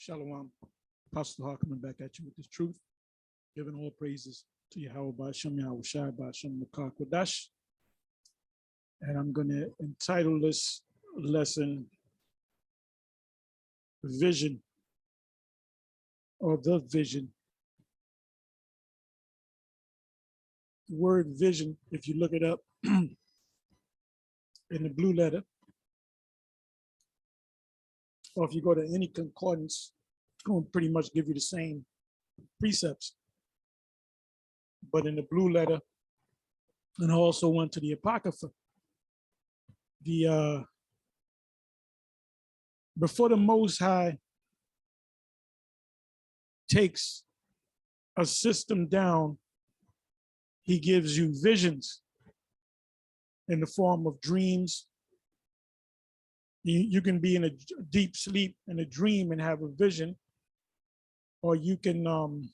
Shalom. Apostle Hall coming back at you with this truth, giving all praises to Yahweh Ba'ashem Yahweh Shai Ba'ashem Makar Kodash. And I'm going to entitle this lesson, Vision, or the Vision. The word vision, if you look it up in the blue letter, or if you go to any concordance, it's going to pretty much give you the same precepts. But in the blue letter, and I also went to the Apocrypha, before the Most High takes a system down, he gives you visions in the form of dreams. You can be in a deep sleep in a dream and have a vision, or you can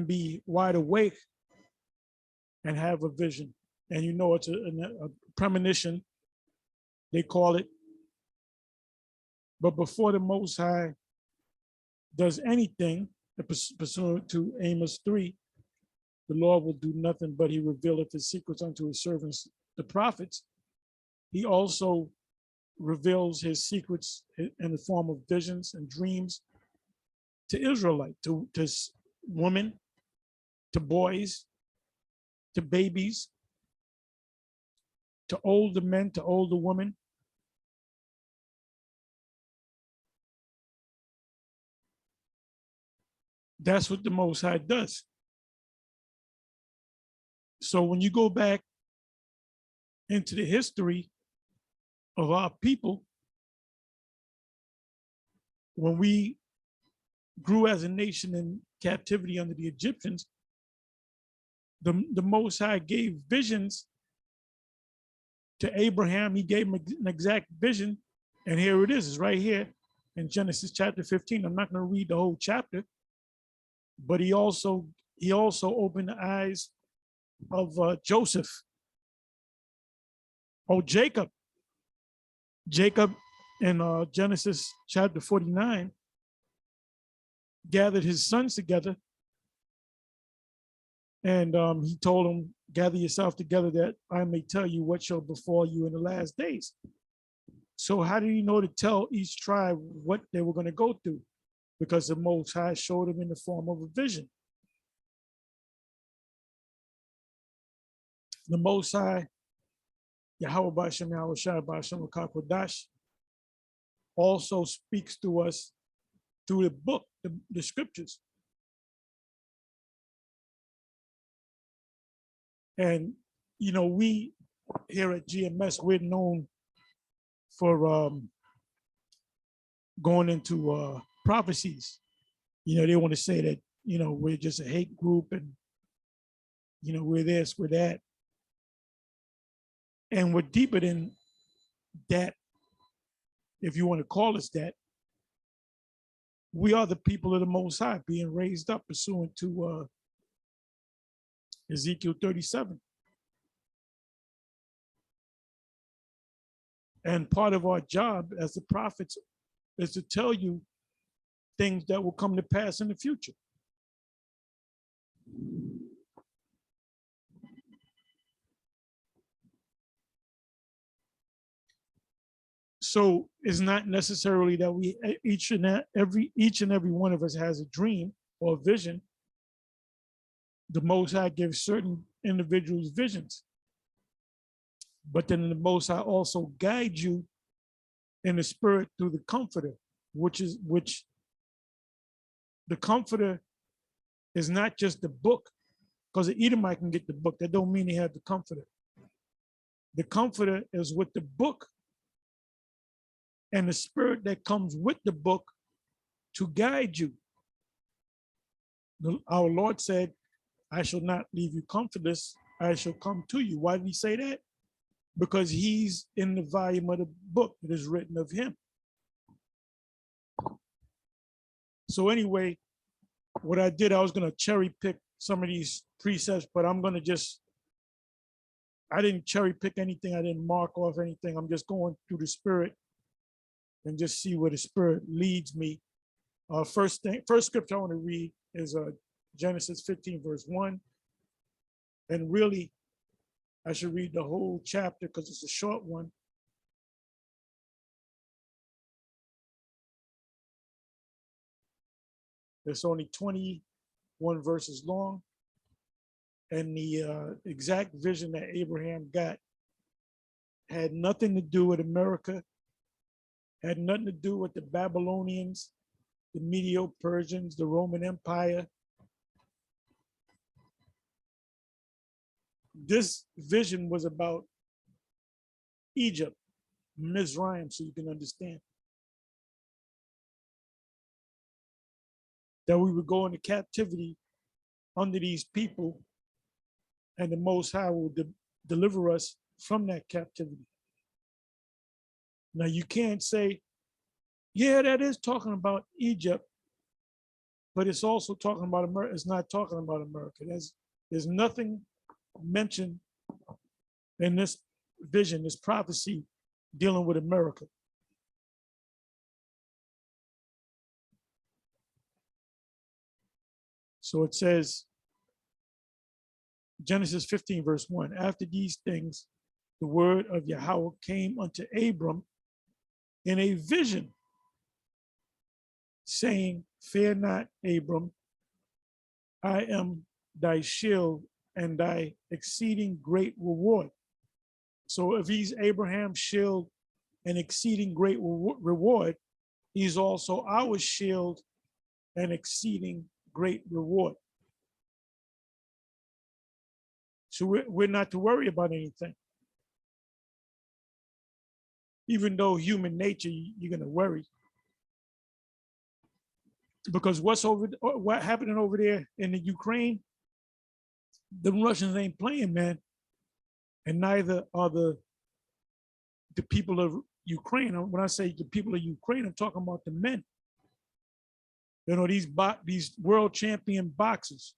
be wide awake and have a vision, and you know it's a premonition, they call it. But before the Most High does anything, pursuant to Amos 3, the Lord will do nothing but he revealeth his secrets unto his servants, the prophets. He also reveals his secrets in the form of visions and dreams to Israelite, to women, to boys, to babies, to older men, to older women. That's what the Most High does. So when you go back into the history of our people, when we grew as a nation in captivity under the Egyptians, the Most High gave visions to Abraham. He gave him an exact vision, and here it is. It's right here in Genesis chapter 15. I'm not going to read the whole chapter, but he also opened the eyes of Joseph. Oh, Jacob in Genesis chapter 49 gathered his sons together, and he told them, gather yourself together that I may tell you what shall befall you in the last days. So how did he know to tell each tribe what they were going to go through? Because the Most High showed him in the form of a vision. The Most High, Yahweh Ba'ashem Yahweh Shai Ba'ashem Makar Kodash, also speaks to us through the book, the scriptures. And, you know, we here at GMS, we're known for going into prophecies. You know, they want to say that, you know, we're just a hate group and, you know, we're this, we're that. And we're deeper than that, if you want to call us that. We are the people of the Most High being raised up pursuant to Ezekiel 37. And part of our job as the prophets is to tell you things that will come to pass in the future. So it's not necessarily that we each and every one of us has a dream or a vision. The Most High gives certain individuals visions, but then the Most High also guides you in the spirit through the Comforter, which the Comforter is not just the book, because the Edomite can get the book. That don't mean they have the Comforter. The Comforter is with the book and the spirit that comes with the book to guide you. Our Lord said, I shall not leave you comfortless, I shall come to you. Why did he say that? Because he's in the volume of the book that is written of him. So anyway, what I did, I was going to cherry pick some of these precepts, but I'm going to I didn't cherry pick anything. I didn't mark off anything. I'm just going through the spirit and just see where the Spirit leads me. First scripture I want to read is Genesis 15, verse 1. And really, I should read the whole chapter because it's a short one. It's only 21 verses long. And the exact vision that Abraham got had nothing to do with America, had nothing to do with the Babylonians, the Medo-Persians, the Roman Empire. This vision was about Egypt, Mizraim, so you can understand. That we would go into captivity under these people, and the Most High will deliver us from that captivity. Now, you can't say, yeah, that is talking about Egypt, but it's also talking about America. It's not talking about America. There's nothing mentioned in this vision, this prophecy dealing with America. So it says, Genesis 15, verse 1, after these things, the word of Yahweh came unto Abram in a vision, saying, fear not, Abram, I am thy shield and thy exceeding great reward. So if he's Abraham's shield and exceeding great reward, he's also our shield and exceeding great reward. So we're not to worry about anything. Even though human nature, you're going to worry. Because what's happening over there in the Ukraine, the Russians ain't playing, man. And neither are the people of Ukraine. When I say the people of Ukraine, I'm talking about the men. You know, these world champion boxers.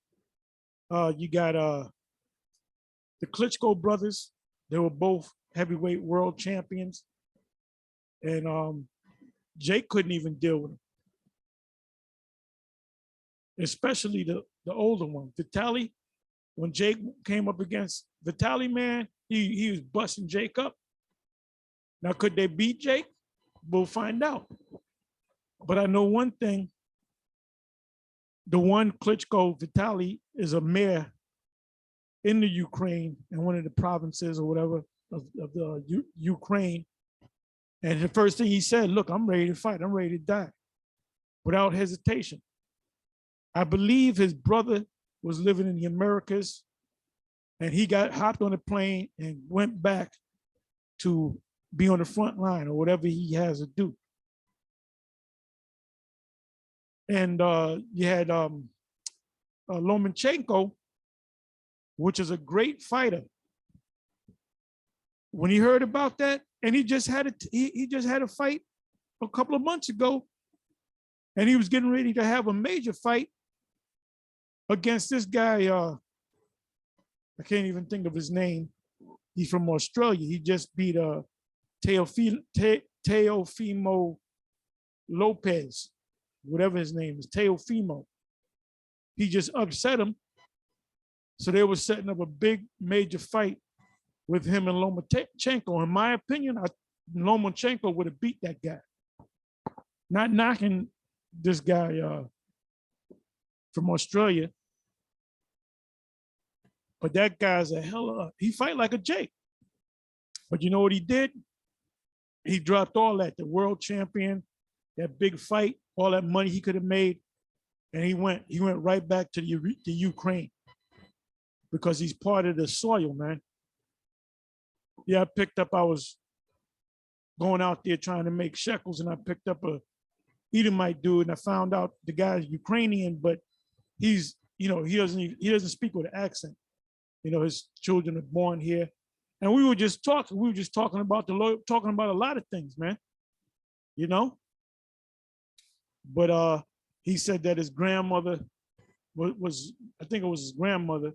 You got the Klitschko brothers. They were both heavyweight world champions. And Jake couldn't even deal with them. Especially the older one, Vitaly. When Jake came up against Vitaly, man, he was busting Jake up. Now, could they beat Jake? We'll find out. But I know one thing. The one Klitschko, Vitaly, is a mayor in the Ukraine, in one of the provinces or whatever of the Ukraine. And the first thing he said, look, I'm ready to fight. I'm ready to die without hesitation. I believe his brother was living in the Americas, and he hopped on a plane and went back to be on the front line or whatever he has to do. And you had Lomachenko, which is a great fighter. When he heard about that, and he just had a fight a couple of months ago, and he was getting ready to have a major fight against this guy. I can't even think of his name. He's from Australia. He just beat Teofimo Lopez, whatever his name is, Teofimo. He just upset him. So they were setting up a big major fight with him and Lomachenko. In my opinion, Lomachenko would have beat that guy. Not knocking this guy from Australia, but that guy's he fight like a Jake. But you know what he did? He dropped all that, the world champion, that big fight, all that money he could have made, and he went right back to the Ukraine because he's part of the soil, man. Yeah, I was going out there trying to make shekels, and I picked up a Edomite dude, and I found out the guy's Ukrainian, but he's, he doesn't speak with an accent. His children are born here. And we were just talking about the Lord, talking about a lot of things, man. But he said that his grandmother was I think it was his grandmother.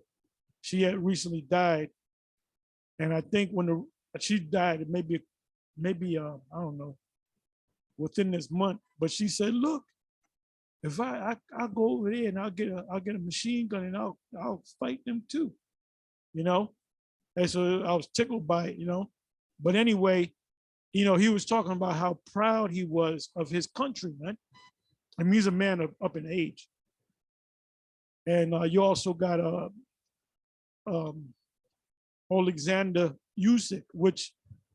She had recently died. And I think when she died, maybe I don't know, within this month. But she said, look, if I'll go over there and I'll get a machine gun and I'll fight them too, you know. And so I was tickled by it, you know. But anyway, you know, he was talking about how proud he was of his country, man. I mean, he's a man up in age. And you also got Alexander Usyk, which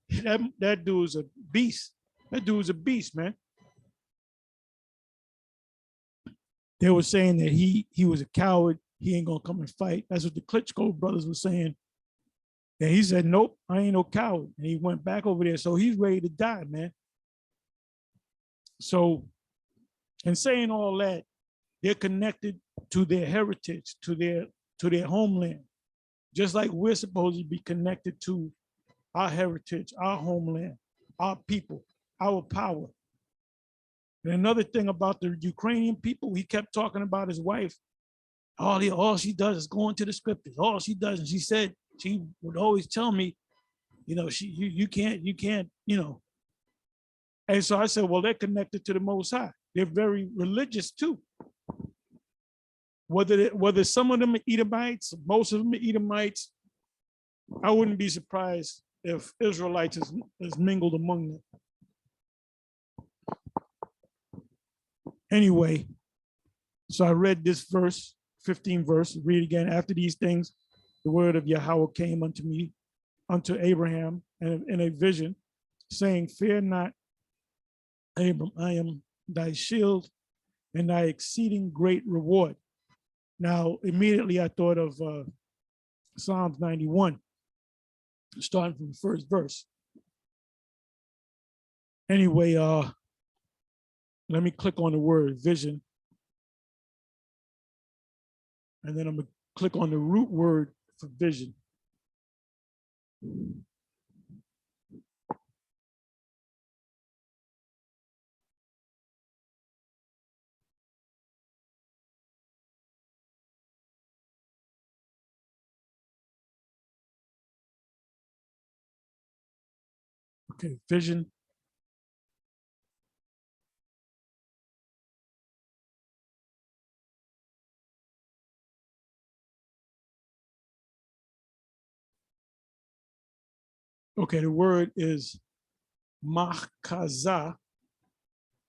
that dude is a beast. That dude is a beast, man. They were saying that he was a coward. He ain't gonna come and fight. That's what the Klitschko brothers were saying. And he said, nope, I ain't no coward. And he went back over there. So he's ready to die, man. So, in saying all that, they're connected to their heritage, to their homeland, just like we're supposed to be connected to our heritage, our homeland, our people, our power. And another thing about the Ukrainian people, he kept talking about his wife. All she does is go into the scriptures. All she does, and she said she would always tell me, you know, you can't, you know. And so I said, well, they're connected to the Most High. They're very religious too. Whether some of them are Edomites, most of them are Edomites, I wouldn't be surprised if Israelites is mingled among them. Anyway, so I read this verse, 15 verse, read again. After these things, the word of Yahweh came unto me, unto Abraham in a vision, saying, fear not, Abram, I am thy shield and thy exceeding great reward. Now, immediately I thought of Psalms 91, starting from the first verse. Anyway, let me click on the word vision. And then I'm gonna click on the root word for vision. Okay, vision. Okay, the word is machkaza,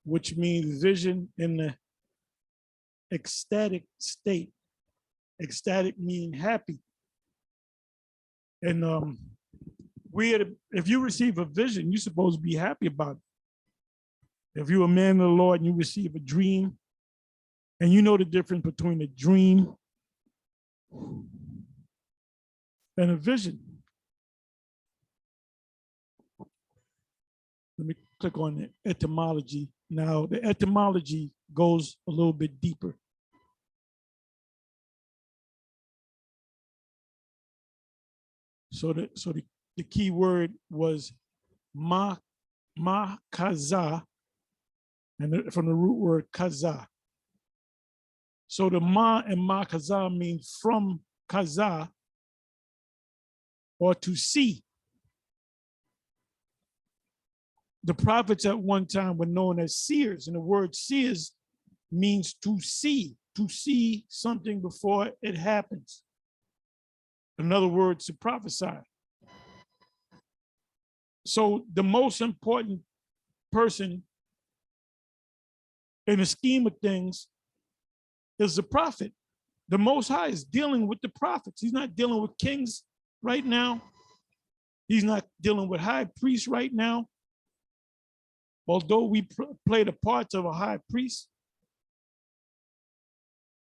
which means vision in the ecstatic state. Ecstatic meaning happy. And if you receive a vision, you're supposed to be happy about it. If you're a man of the Lord and you receive a dream, and you know the difference between a dream and a vision. Let me click on the etymology. Now, the etymology goes a little bit deeper. So the key word was kaza, and from the root word kaza. So the ma and kaza means from kaza, or to see. The prophets at one time were known as seers, and the word seers means to see something before it happens. In other words, to prophesy. So the most important person in the scheme of things is the prophet. The Most High is dealing with the prophets. He's not dealing with kings right now. He's not dealing with high priests right now. Although we play the parts of a high priest,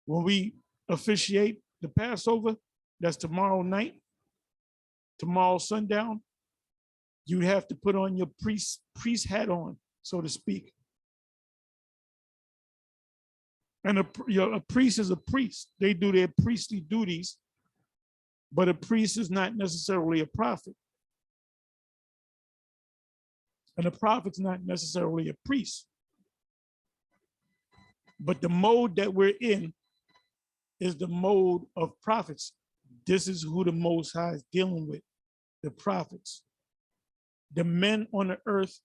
when we officiate the Passover, that's tomorrow night, tomorrow sundown, you have to put on your priest hat on, so to speak. And a priest is a priest. They do their priestly duties, but a priest is not necessarily a prophet. And a prophet's not necessarily a priest. But the mode that we're in is the mode of prophets. This is who the Most High is dealing with, the prophets. The men on the earth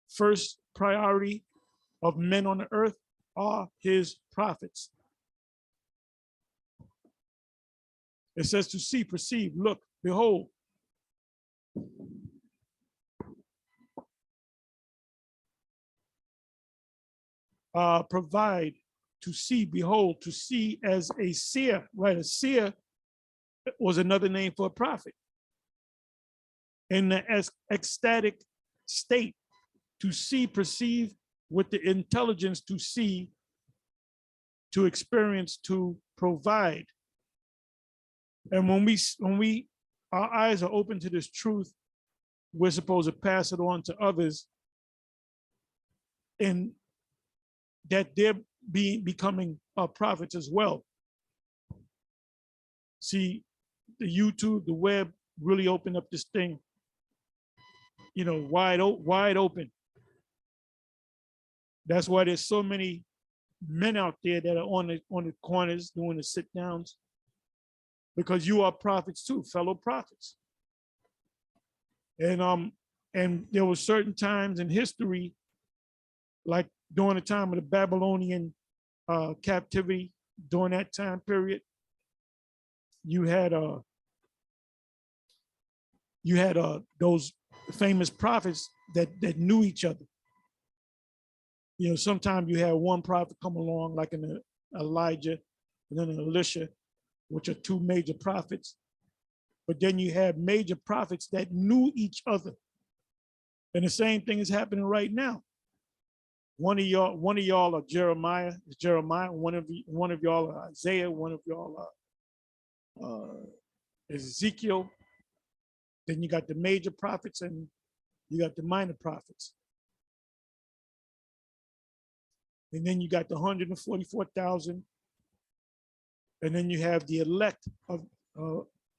first priority of men on the earth are his prophets. It says to see, perceive, look, behold. Provide, to see, behold, to see as a seer, right? A seer was another name for a prophet. In the ecstatic state, to see, perceive, with the intelligence to see, to experience, to provide. And when we our eyes are open to this truth, we're supposed to pass it on to others, and that they're becoming prophets as well. See, the YouTube, the web really opened up this thing, you know, wide open. That's why there's so many men out there that are on the corners doing the sit downs, because you are prophets too, fellow prophets. And there were certain times in history, like during the time of the Babylonian captivity, during that time period, you had those famous prophets that knew each other. You know, sometimes you had one prophet come along, like an Elijah and then an Elisha, which are two major prophets. But then you have major prophets that knew each other. And the same thing is happening right now. One of y'all are Jeremiah. It's Jeremiah. One of y'all are Isaiah. One of y'all are Ezekiel. Then you got the major prophets and you got the minor prophets. And then you got the 144,000. And then you have the elect of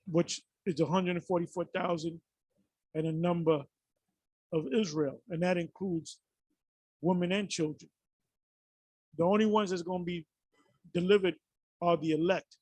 which is 144,000 and a number of Israel. And that includes women and children. The only ones that's going to be delivered are the elect.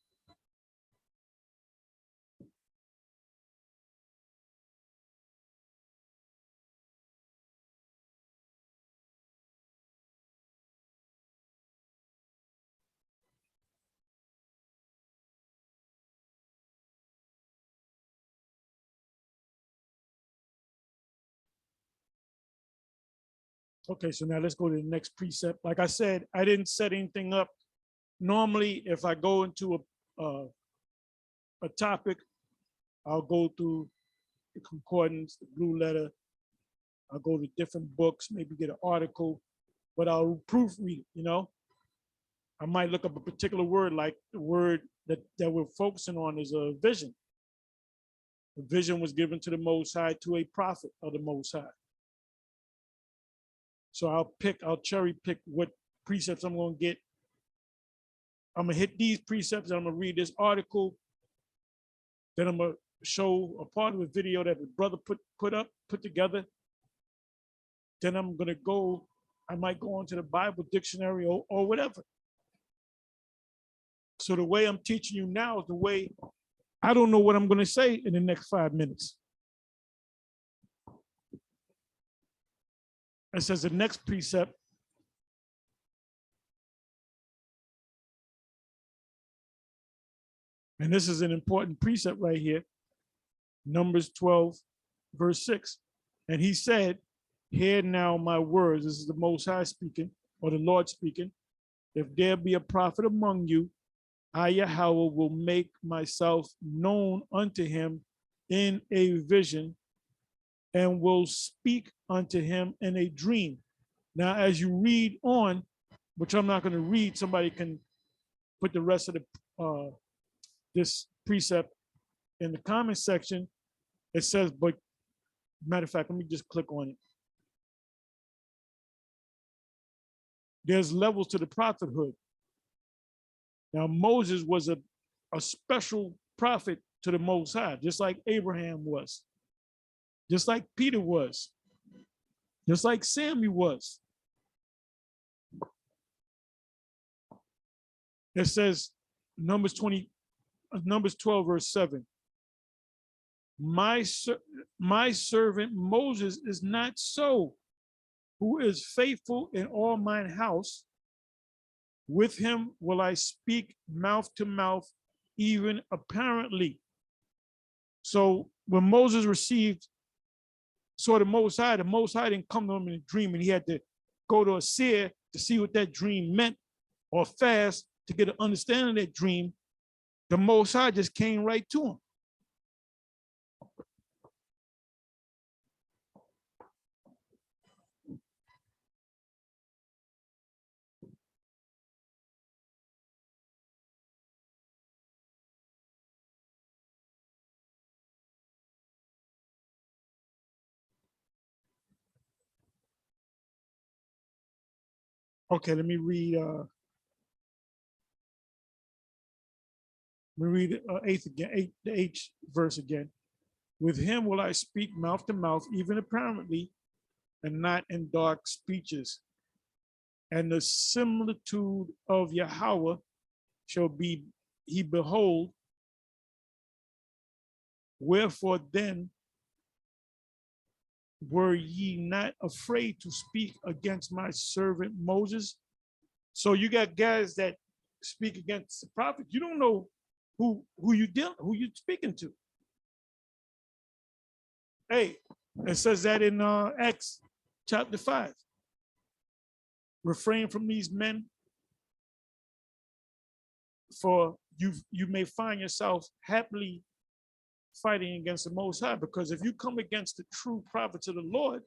Okay, so now let's go to the next precept. Like I said, I didn't set anything up. Normally, if I go into a topic, I'll go through the concordance, the blue letter. I'll go to different books, maybe get an article, but I'll proofread it, you know? I might look up a particular word, like the word that we're focusing on is a vision. The vision was given to the Most High, to a prophet of the Most High. So I'll cherry pick what precepts I'm going to get. I'm going to hit these precepts and I'm going to read this article. Then I'm going to show a part of a video that the brother put together. Then I'm going to go, I might go into the Bible dictionary or whatever. So the way I'm teaching you now is the way, I don't know what I'm going to say in the next 5 minutes. It says the next precept, and this is an important precept right here, Numbers 12, verse 6. And he said, hear now my words. This is the Most High speaking, or the Lord speaking. If there be a prophet among you, I, Yahweh, will make myself known unto him in a vision, and will speak unto him in a dream. Now, as you read on, which I'm not going to read, somebody can put the rest of the this precept in the comment section. It says, but matter of fact, let me just click on it. There's levels to the prophethood. Now, Moses was a special prophet to the Most High, just like Abraham was, just like Peter was, just like Samuel was. It says, Numbers 12, verse 7. My servant Moses is not so, who is faithful in all mine house, with him will I speak mouth to mouth, even apparently. So when Moses saw the Most High didn't come to him in a dream, and he had to go to a seer to see what that dream meant, or fast to get an understanding of that dream. The Most High just came right to him. Okay, let me read the eighth verse again. With him will I speak mouth to mouth, even apparently, and not in dark speeches. And the similitude of Yahweh shall be he behold. Wherefore then were ye not afraid to speak against my servant Moses? So you got guys that speak against the prophet. You don't know who you speaking to. Hey, it says that in Acts chapter 5. Refrain from these men, for you may find yourself happily fighting against the Most High. Because if you come against the true prophets of the Lord,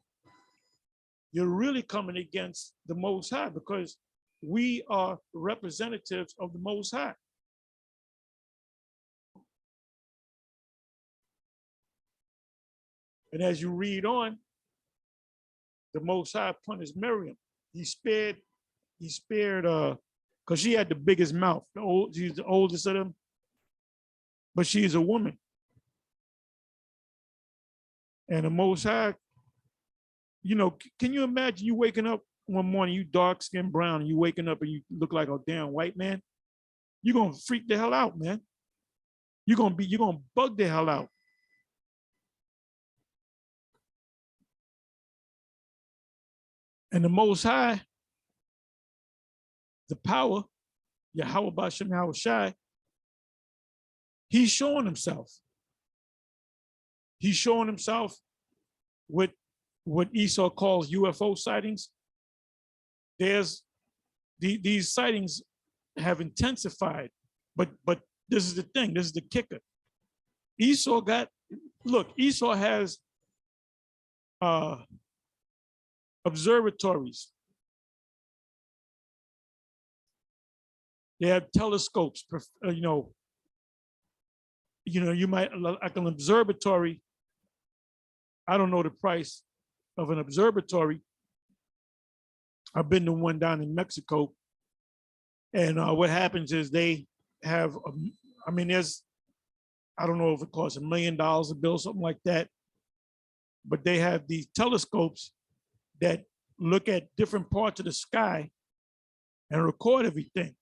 you're really coming against the Most High, because we are representatives of the Most High. And as you read on, the Most High punished Miriam. He spared, because she had the biggest mouth. She's the oldest of them, but she is a woman. And the Most High, can you imagine you waking up one morning, you dark skinned brown, and you waking up and you look like a damn white man? You're gonna freak the hell out, man. You're gonna bug the hell out. And the Most High, the power, Yahweh Bashem Yahweh Shai, he's showing himself. He's showing himself with what Esau calls UFO sightings. These sightings have intensified, but this is the thing, this is the kicker. Esau has observatories. They have telescopes, you might, like an observatory, I don't know the price of an observatory. I've been to one down in Mexico, and what happens is they have, I don't know if it costs $1 million to build something like that, but they have these telescopes that look at different parts of the sky and record everything.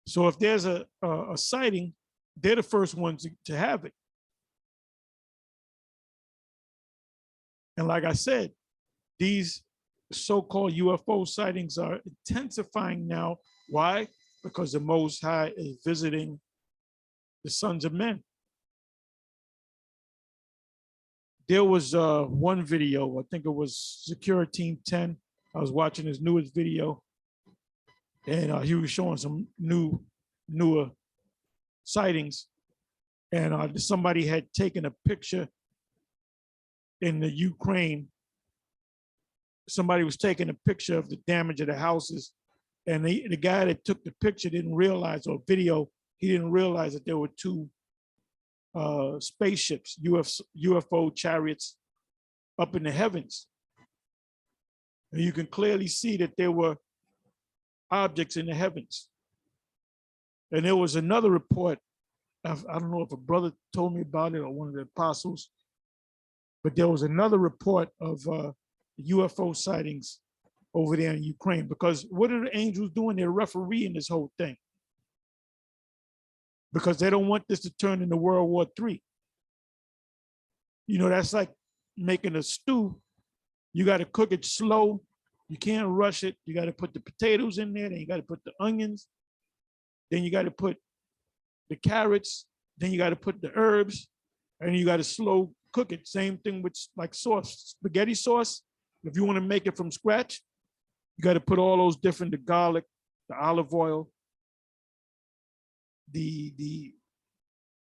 So if there's a sighting, they're the first ones to have it. And like I said, these so-called UFO sightings are intensifying now. Why? Because the Most High is visiting the sons of men. There was one video, I think it was Security Team 10. I was watching his newest video, and he was showing some newer sightings. And somebody had taken a picture in the Ukraine. Somebody was taking a picture of the damage of the houses, and the guy that took the picture didn't realize, or video, he didn't realize that there were two spaceships, UFO chariots up in the heavens. And you can clearly see that there were objects in the heavens. And there was another report, I don't know if a brother told me about it or one of the apostles, but there was another report of UFO sightings over there in Ukraine. Because what are the angels doing? They're refereeing this whole thing, because they don't want this to turn into World War III. That's like making a stew. You got to cook it slow. You can't rush it. You got to put the potatoes in there. Then you got to put the onions. Then you got to put the carrots. Then you got to put the herbs. And you got to slow cook it. Same thing with like sauce, spaghetti sauce. If you want to make it from scratch, you got to put all those different, the garlic, the olive oil, the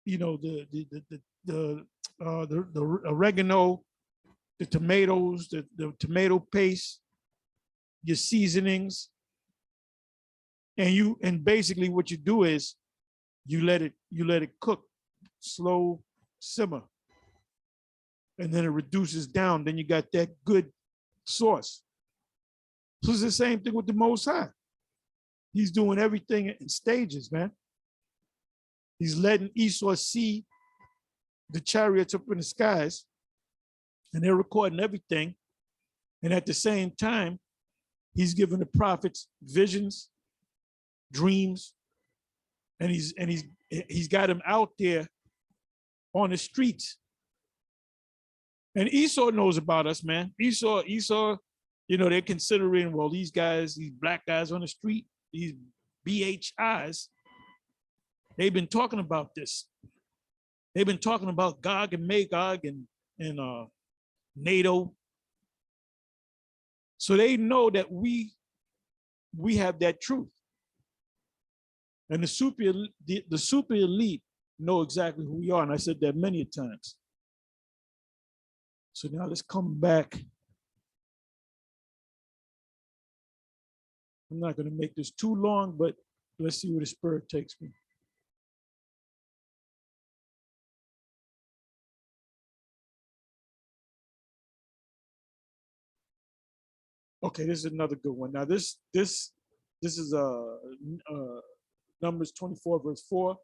you know, the oregano, the tomatoes, the tomato paste, your seasonings, and basically what you do is you let it cook, slow simmer, and then it reduces down. Then you got that good sauce. So it's the same thing with the Most High. He's doing everything in stages, man. He's letting Esau see the chariots up in the skies, and they're recording everything. And at the same time, he's giving the prophets visions, dreams, and he's got them out there on the streets. And Esau knows about us, man. Esau, you know, they're considering, well, these guys, these black guys on the street, these BHIs, they've been talking about this. They've been talking about Gog and Magog and NATO. So they know that we have that truth. And the super elite know exactly who we are. And I said that many times. So now let's come back. I'm not going to make this too long, but let's see where the Spirit takes me. Okay, this is another good one. Now this is Numbers 24 verse 4,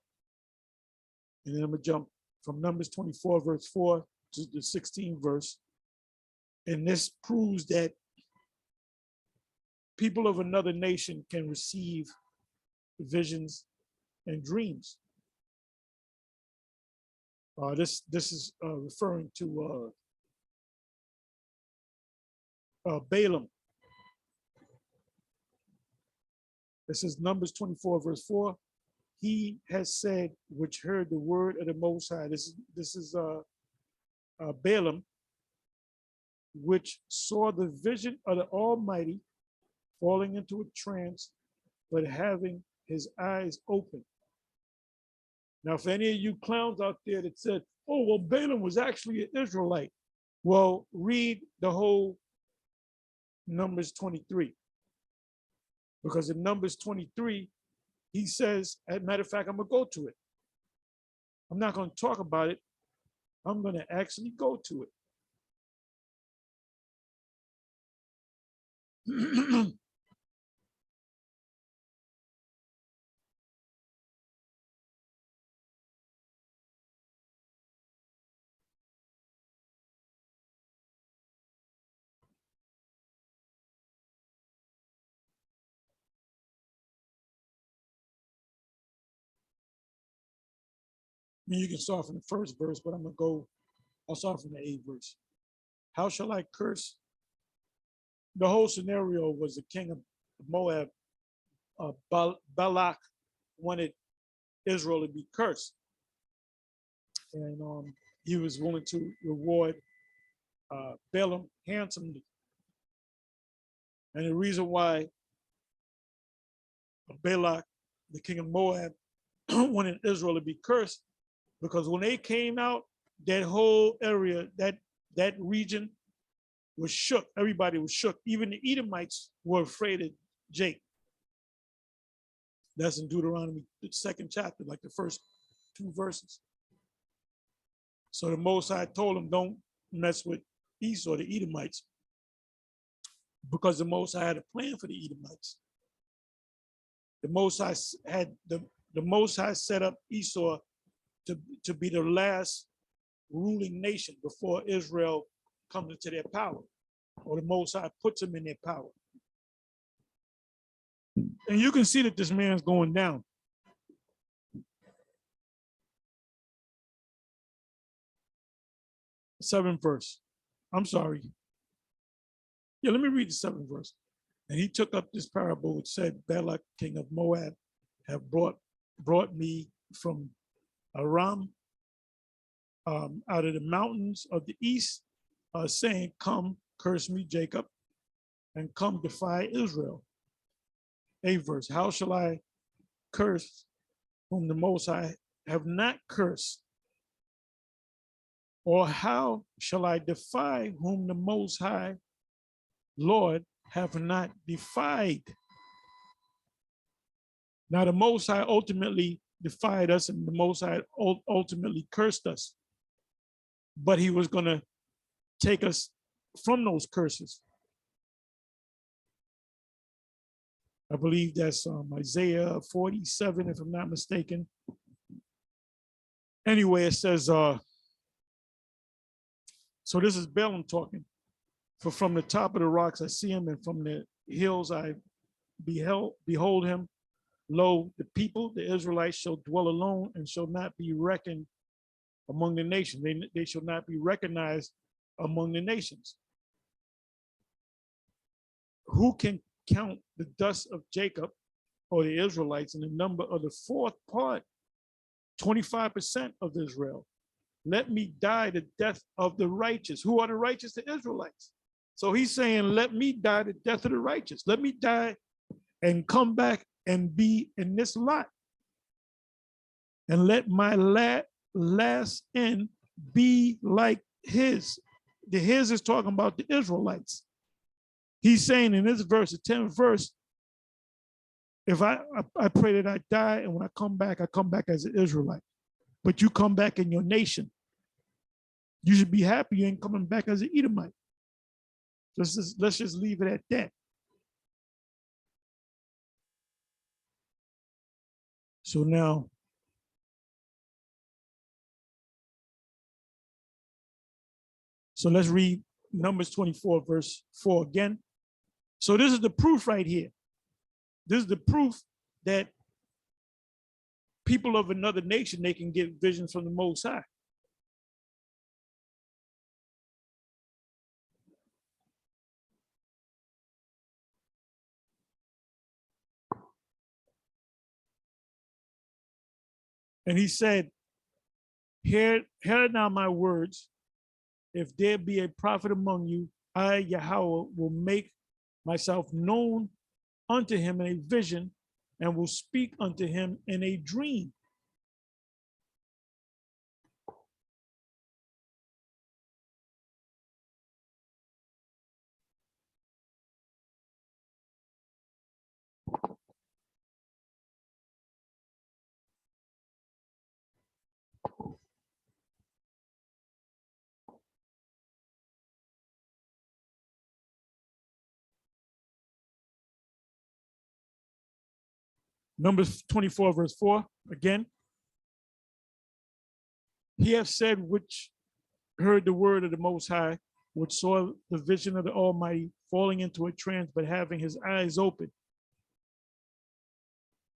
and then I'm gonna jump from Numbers 24 verse 4 to the 16th verse, and this proves that people of another nation can receive visions and dreams. This is referring to Balaam. This is Numbers 24 verse 4. He has said, which heard the word of the Most High. This is Balaam, which saw the vision of the Almighty, falling into a trance, but having his eyes open. Now, for any of you clowns out there that said, oh, well, Balaam was actually an Israelite. Well, read the whole Numbers 23. Because in Numbers 23, he says, as a matter of fact, I'm going to go to it. I'm not going to talk about it. I'm going to actually go to it. I mean, you can start from the first verse, but I'll start from the 8th verse. How shall I curse? The whole scenario was the king of Moab, Balak, wanted Israel to be cursed. And he was willing to reward Balaam handsomely. And the reason why Balak, the king of Moab, wanted Israel to be cursed, because when they came out, that whole area, that region was shook. Everybody was shook. Even the Edomites were afraid of Jake. That's in Deuteronomy, the 2nd chapter, like the first 2 verses. So the Most High told him, don't mess with Esau, the Edomites, because the Most High had a plan for the Edomites. The Most High had the Most High set up Esau to be the last ruling nation before Israel comes into their power, or the Most High puts them in their power. And you can see that this man's going down. Seventh verse. I'm sorry. Yeah, let me read the 7th verse. And he took up this parable which said, Balak, king of Moab, have brought me from Aram, out of the mountains of the east, saying, come, curse me, Jacob, and come defy Israel. 8th verse, how shall I curse whom the Most High have not cursed? Or how shall I defy whom the Most High Lord have not defied? Now the Most High ultimately defied us, and the Most High ultimately cursed us. But he was going to take us from those curses. I believe that's Isaiah 47, if I'm not mistaken. Anyway, it says, so this is Balaam talking. For from the top of the rocks I see him, and from the hills I behold him. Lo, the people, the Israelites, shall dwell alone and shall not be reckoned among the nations. They shall not be recognized among the nations. Who can count the dust of Jacob or the Israelites in the number of the 4th part, 25% of Israel? Let me die the death of the righteous. Who are the righteous? The Israelites. So he's saying, let me die the death of the righteous. Let me die and come back and be in this lot. And let my last end be like his. The his is talking about the Israelites. He's saying in this verse, the 10th verse, if I pray that I die, and when I come back as an Israelite. But you come back in your nation. You should be happy you ain't coming back as an Edomite. Let's just leave it at that. So now, let's read Numbers 24, verse 4 again. So this is the proof right here. This is the proof that people of another nation, they can get visions from the Most High. And he said, hear now my words. If there be a prophet among you, I, Yahweh, will make myself known unto him in a vision, and will speak unto him in a dream. Numbers 24, verse 4, again. He hath said, which heard the word of the Most High, which saw the vision of the Almighty, falling into a trance, but having his eyes open.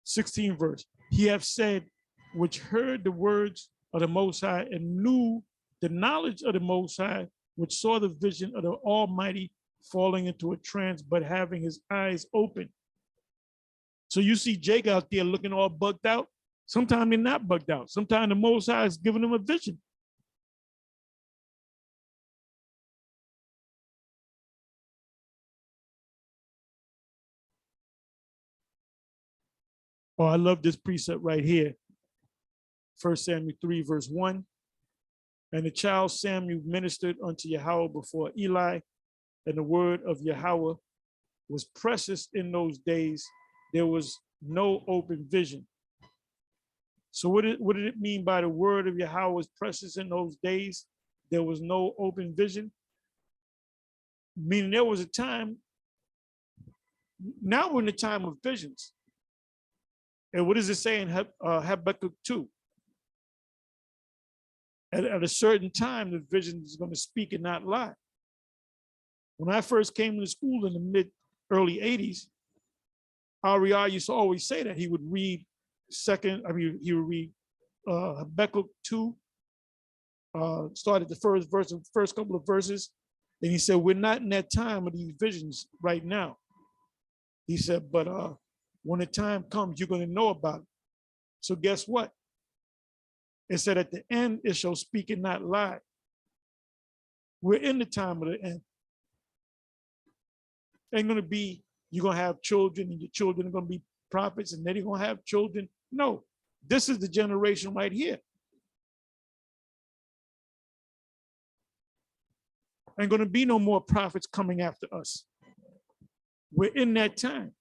16th verse. He hath said, which heard the words of the Most High, and knew the knowledge of the Most High, which saw the vision of the Almighty, falling into a trance, but having his eyes open. So you see Jake out there looking all bugged out. Sometimes they're not bugged out. Sometimes the Most High is giving them a vision. Oh, I love this precept right here. 1 Samuel 3, verse 1. And the child Samuel ministered unto Yahweh before Eli, and the word of Yahweh was precious in those days. There was no open vision. So what did it mean by the word of Yahweh was precious in those days? There was no open vision. Meaning there was a time, now we're in the time of visions. And what does it say in Habakkuk 2? At a certain time, the vision is going to speak and not lie. When I first came to school in the early 80s, RER used to always say that he would read Habakkuk 2, started the first couple of verses, And he said, we're not in that time of these visions right now. He said, but when the time comes, you're going to know about it. So guess what? It said at the end, it shall speak and not lie. We're in the time of the end. Ain't going to be, you're going to have children and your children are going to be prophets and then you're going to have children. No, this is the generation right here. Ain't going to be no more prophets coming after us. We're in that time.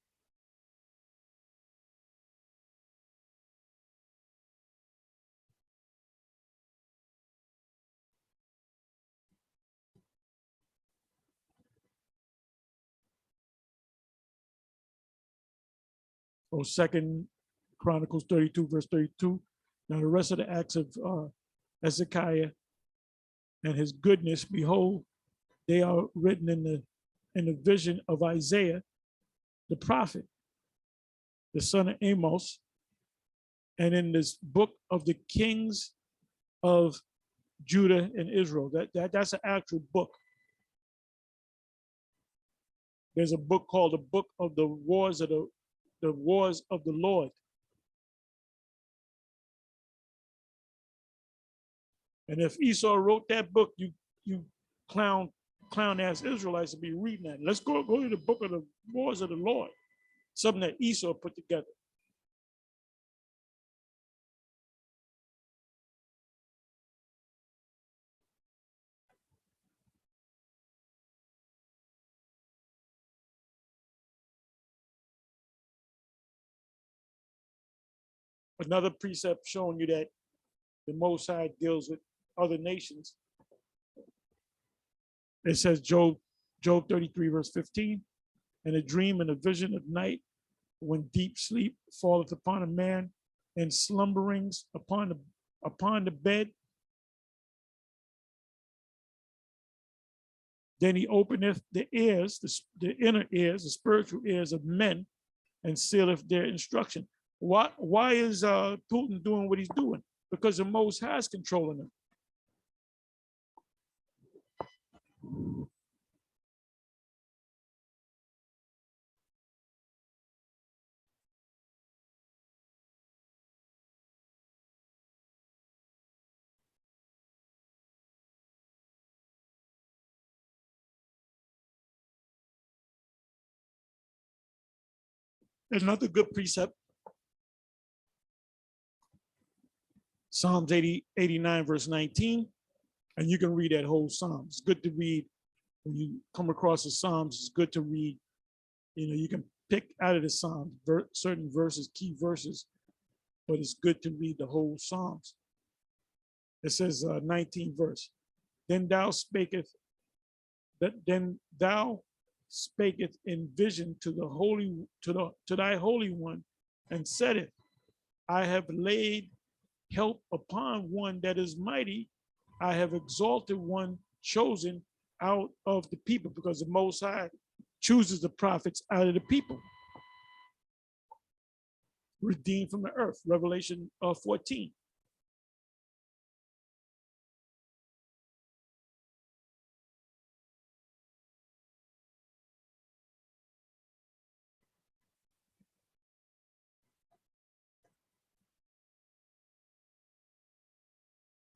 Or Second Chronicles 32, verse 32. Now the rest of the acts of Hezekiah and his goodness, behold, they are written in the vision of Isaiah, the prophet, the son of Amos, and in this book of the kings of Judah and Israel. That's an actual book. There's a book called the Book of the Wars of the Wars of the Lord. And if Esau wrote that book, you clown ass Israelites to be reading that. Let's go to the Book of the Wars of the Lord, something that Esau put together. Another precept showing you that the Most High deals with other nations. It says Job 33, verse 15, and a dream and a vision of night when deep sleep falleth upon a man and slumberings upon the bed. Then he openeth the ears, the inner ears, the spiritual ears of men, and sealeth their instruction. Why is Putin doing what he's doing? Because the Most High is controlling him. Another good precept, Psalms 89, verse 19, and you can read that whole Psalm. It's good to read. When you come across the Psalms, it's good to read. You can pick out of the Psalms certain verses, key verses, but it's good to read the whole Psalms. It says 19 verse, then thou spakest in vision to the holy to thy holy one, and saideth, I have laid help upon one that is mighty. I have exalted one chosen out of the people, because the Most High chooses the prophets out of the people. Redeemed from the earth, Revelation 14.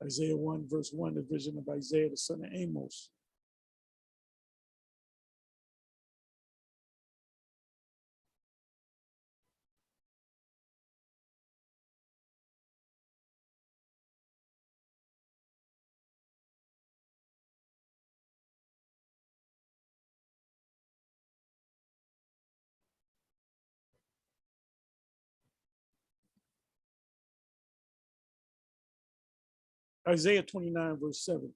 Isaiah 1, verse 1, the vision of Isaiah, the son of Amos. Isaiah 29, verse 7.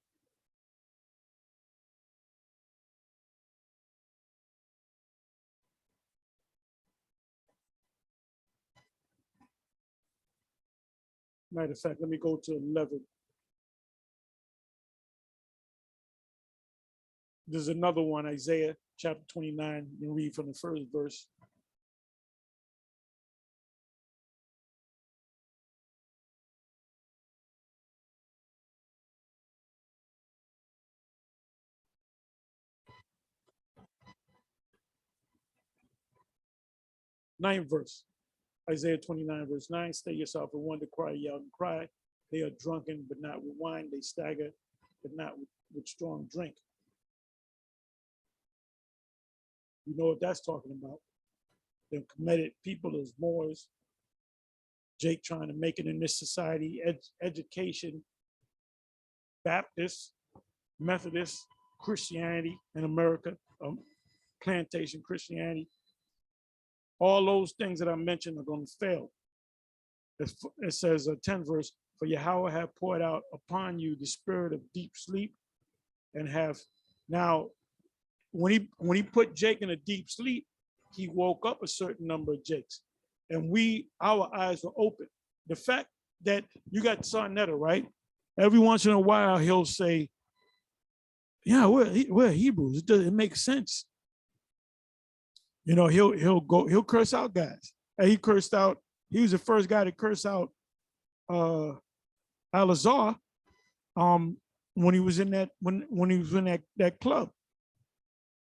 Matter of fact, let me go to 11. There's another one, Isaiah chapter 29. You read from the first verse. 9th verse. Isaiah 29, verse 9, stay yourself and wonder, cry ye out and cry. They are drunken, but not with wine. They stagger, but not with strong drink. You know what that's talking about. The committed people as Moors, Jake trying to make it in this society, education, Baptist, Methodist, Christianity in America, plantation Christianity. All those things that I mentioned are going to fail. It says, 10th verse, for Yahweh have poured out upon you the spirit of deep sleep and have now, when he put Jake in a deep sleep, he woke up a certain number of Jakes, and our eyes were open. The fact that you got Sarnetta, right? Every once in a while he'll say, yeah, we're Hebrews. It makes sense. You know, he'll curse out guys. And he was the first guy to curse out Al-Azhar when he was in that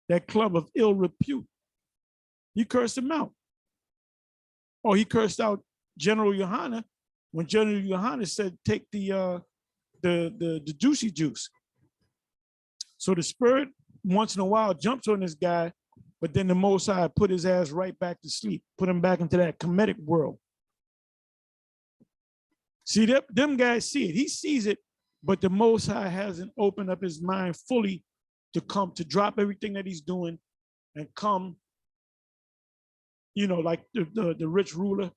that club of ill repute. He cursed him out. Or he cursed out General Yohana when General Yohana said, take the juicy juice. So the spirit once in a while jumps on this guy, but then the Most High put his ass right back to sleep, put him back into that Kemetic world. See, them guys see it. He sees it, but the Most High hasn't opened up his mind fully to drop everything that he's doing and come, you know, like the rich ruler,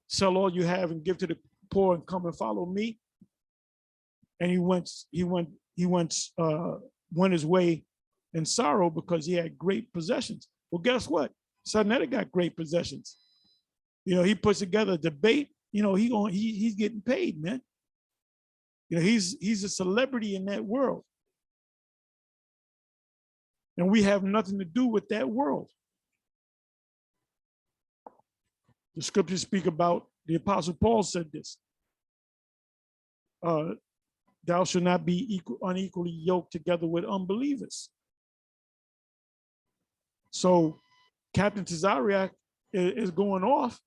sell all you have and give to the poor and come and follow me. And he went his way in sorrow because he had great possessions. Well, guess what? Sarnetta got great possessions. You know, he puts together a debate. You know, he's getting paid, man. You know, he's a celebrity in that world. And we have nothing to do with that world. The scriptures speak about, the Apostle Paul said this. Thou shalt not be unequally yoked together with unbelievers. So Captain Tazariak is going off,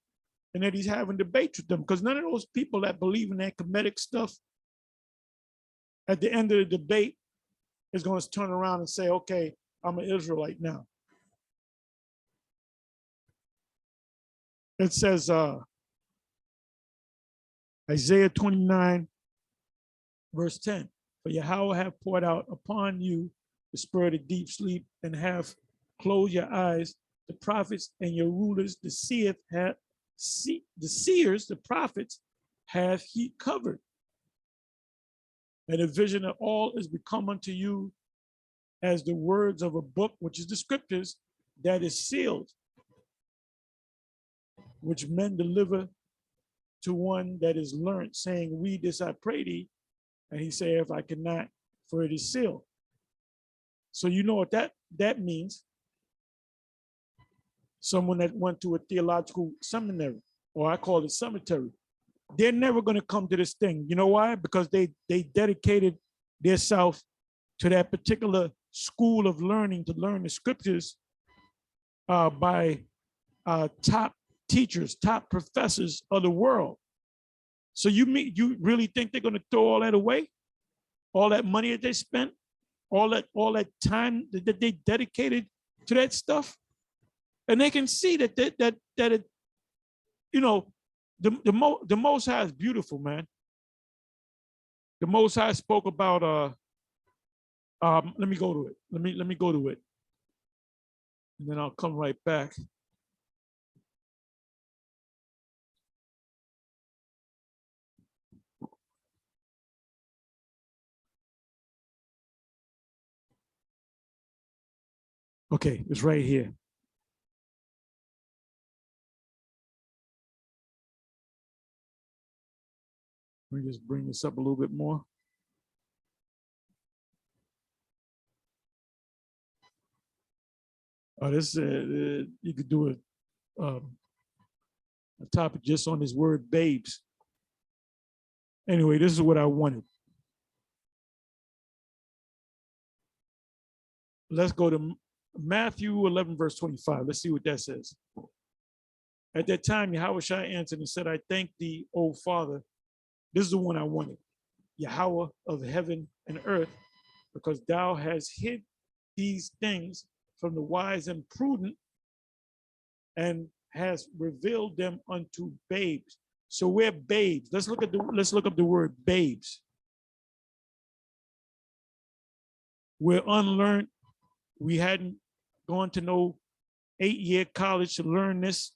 and that he's having debates with them, because none of those people that believe in that Kemetic stuff, at the end of the debate, is going to turn around and say, okay, I'm an Israelite now. It says, Isaiah 29, verse 10, for Yahweh have poured out upon you the spirit of deep sleep, and have closed your eyes. The prophets and your rulers, the seers, the prophets, have he covered. And a vision of all is become unto you as the words of a book, which is the scriptures, that is sealed, which men deliver to one that is learned, saying, read this, I pray thee. And he saith, I cannot, for it is sealed. So you know what that means. Someone that went to a theological seminary, or I call it cemetery, they're never going to come to this thing. You know why? Because they dedicated themselves to that particular school of learning, to learn the scriptures by top teachers, top professors of the world. So you really think they're going to throw all that away? All that money that they spent, all that time that they dedicated to that stuff? And they can see that it, you know, the Most High is beautiful, man. The Most High spoke about let me go to it. Let me go to it, and then I'll come right back. Okay, it's right here. Let me just bring this up a little bit more. This you could do a topic just on this word babes. Anyway, this is what I wanted. Let's go to Matthew 11, verse 25. Let's see what that says. At that time, Yahushua answered and said, I thank thee, O Father. This is the one I wanted. Yahweh of heaven and earth, because thou hast hid these things from the wise and prudent and has revealed them unto babes. So we're babes. Let's look up the word babes. We're unlearned. We hadn't gone to no 8-year college to learn this.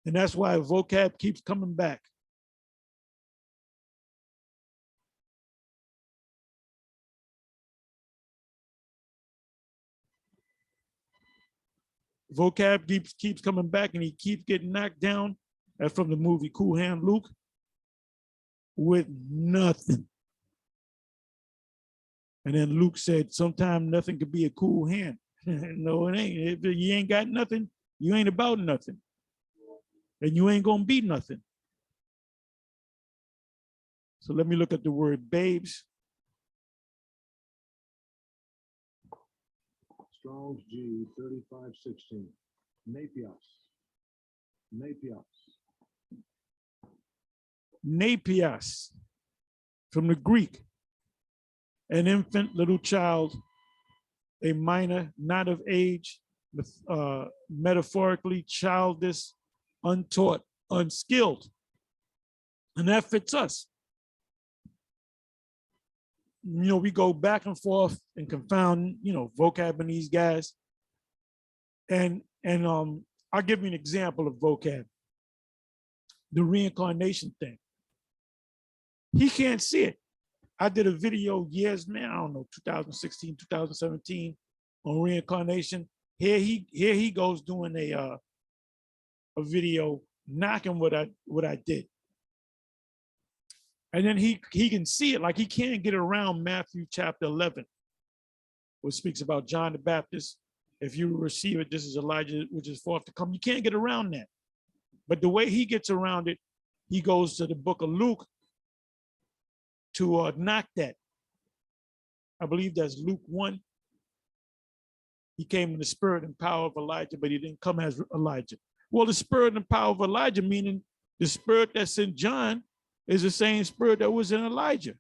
And that's why vocab keeps coming back. Vocab keeps coming back, and he keeps getting knocked down. That's from the movie Cool Hand Luke, with nothing. And then Luke said, sometimes nothing could be a cool hand. No, it ain't. If you ain't got nothing, you ain't about nothing. And you ain't gonna be nothing. So let me look at the word babes. Strong's G 3516. Napios. Napios, from the Greek, an infant, little child, a minor, not of age, metaphorically childish, untaught, unskilled. And that fits us. You know, we go back and forth and confound, you know, vocab in these guys. And I'll give you an example of vocab. The reincarnation thing. He can't see it. I did a video years, man, I don't know, 2016, 2017 on reincarnation. Here he goes doing a video knocking what I did. And then he can see it, like he can't get around Matthew chapter 11, which speaks about John the Baptist. If you receive it, this is Elijah, which is forth to come. You can't get around that. But the way he gets around it, he goes to the book of Luke to knock that. I believe that's Luke 1. He came in the spirit and power of Elijah, but he didn't come as Elijah. Well, the spirit and power of Elijah, meaning the spirit that's in John, is the same spirit that was in Elijah.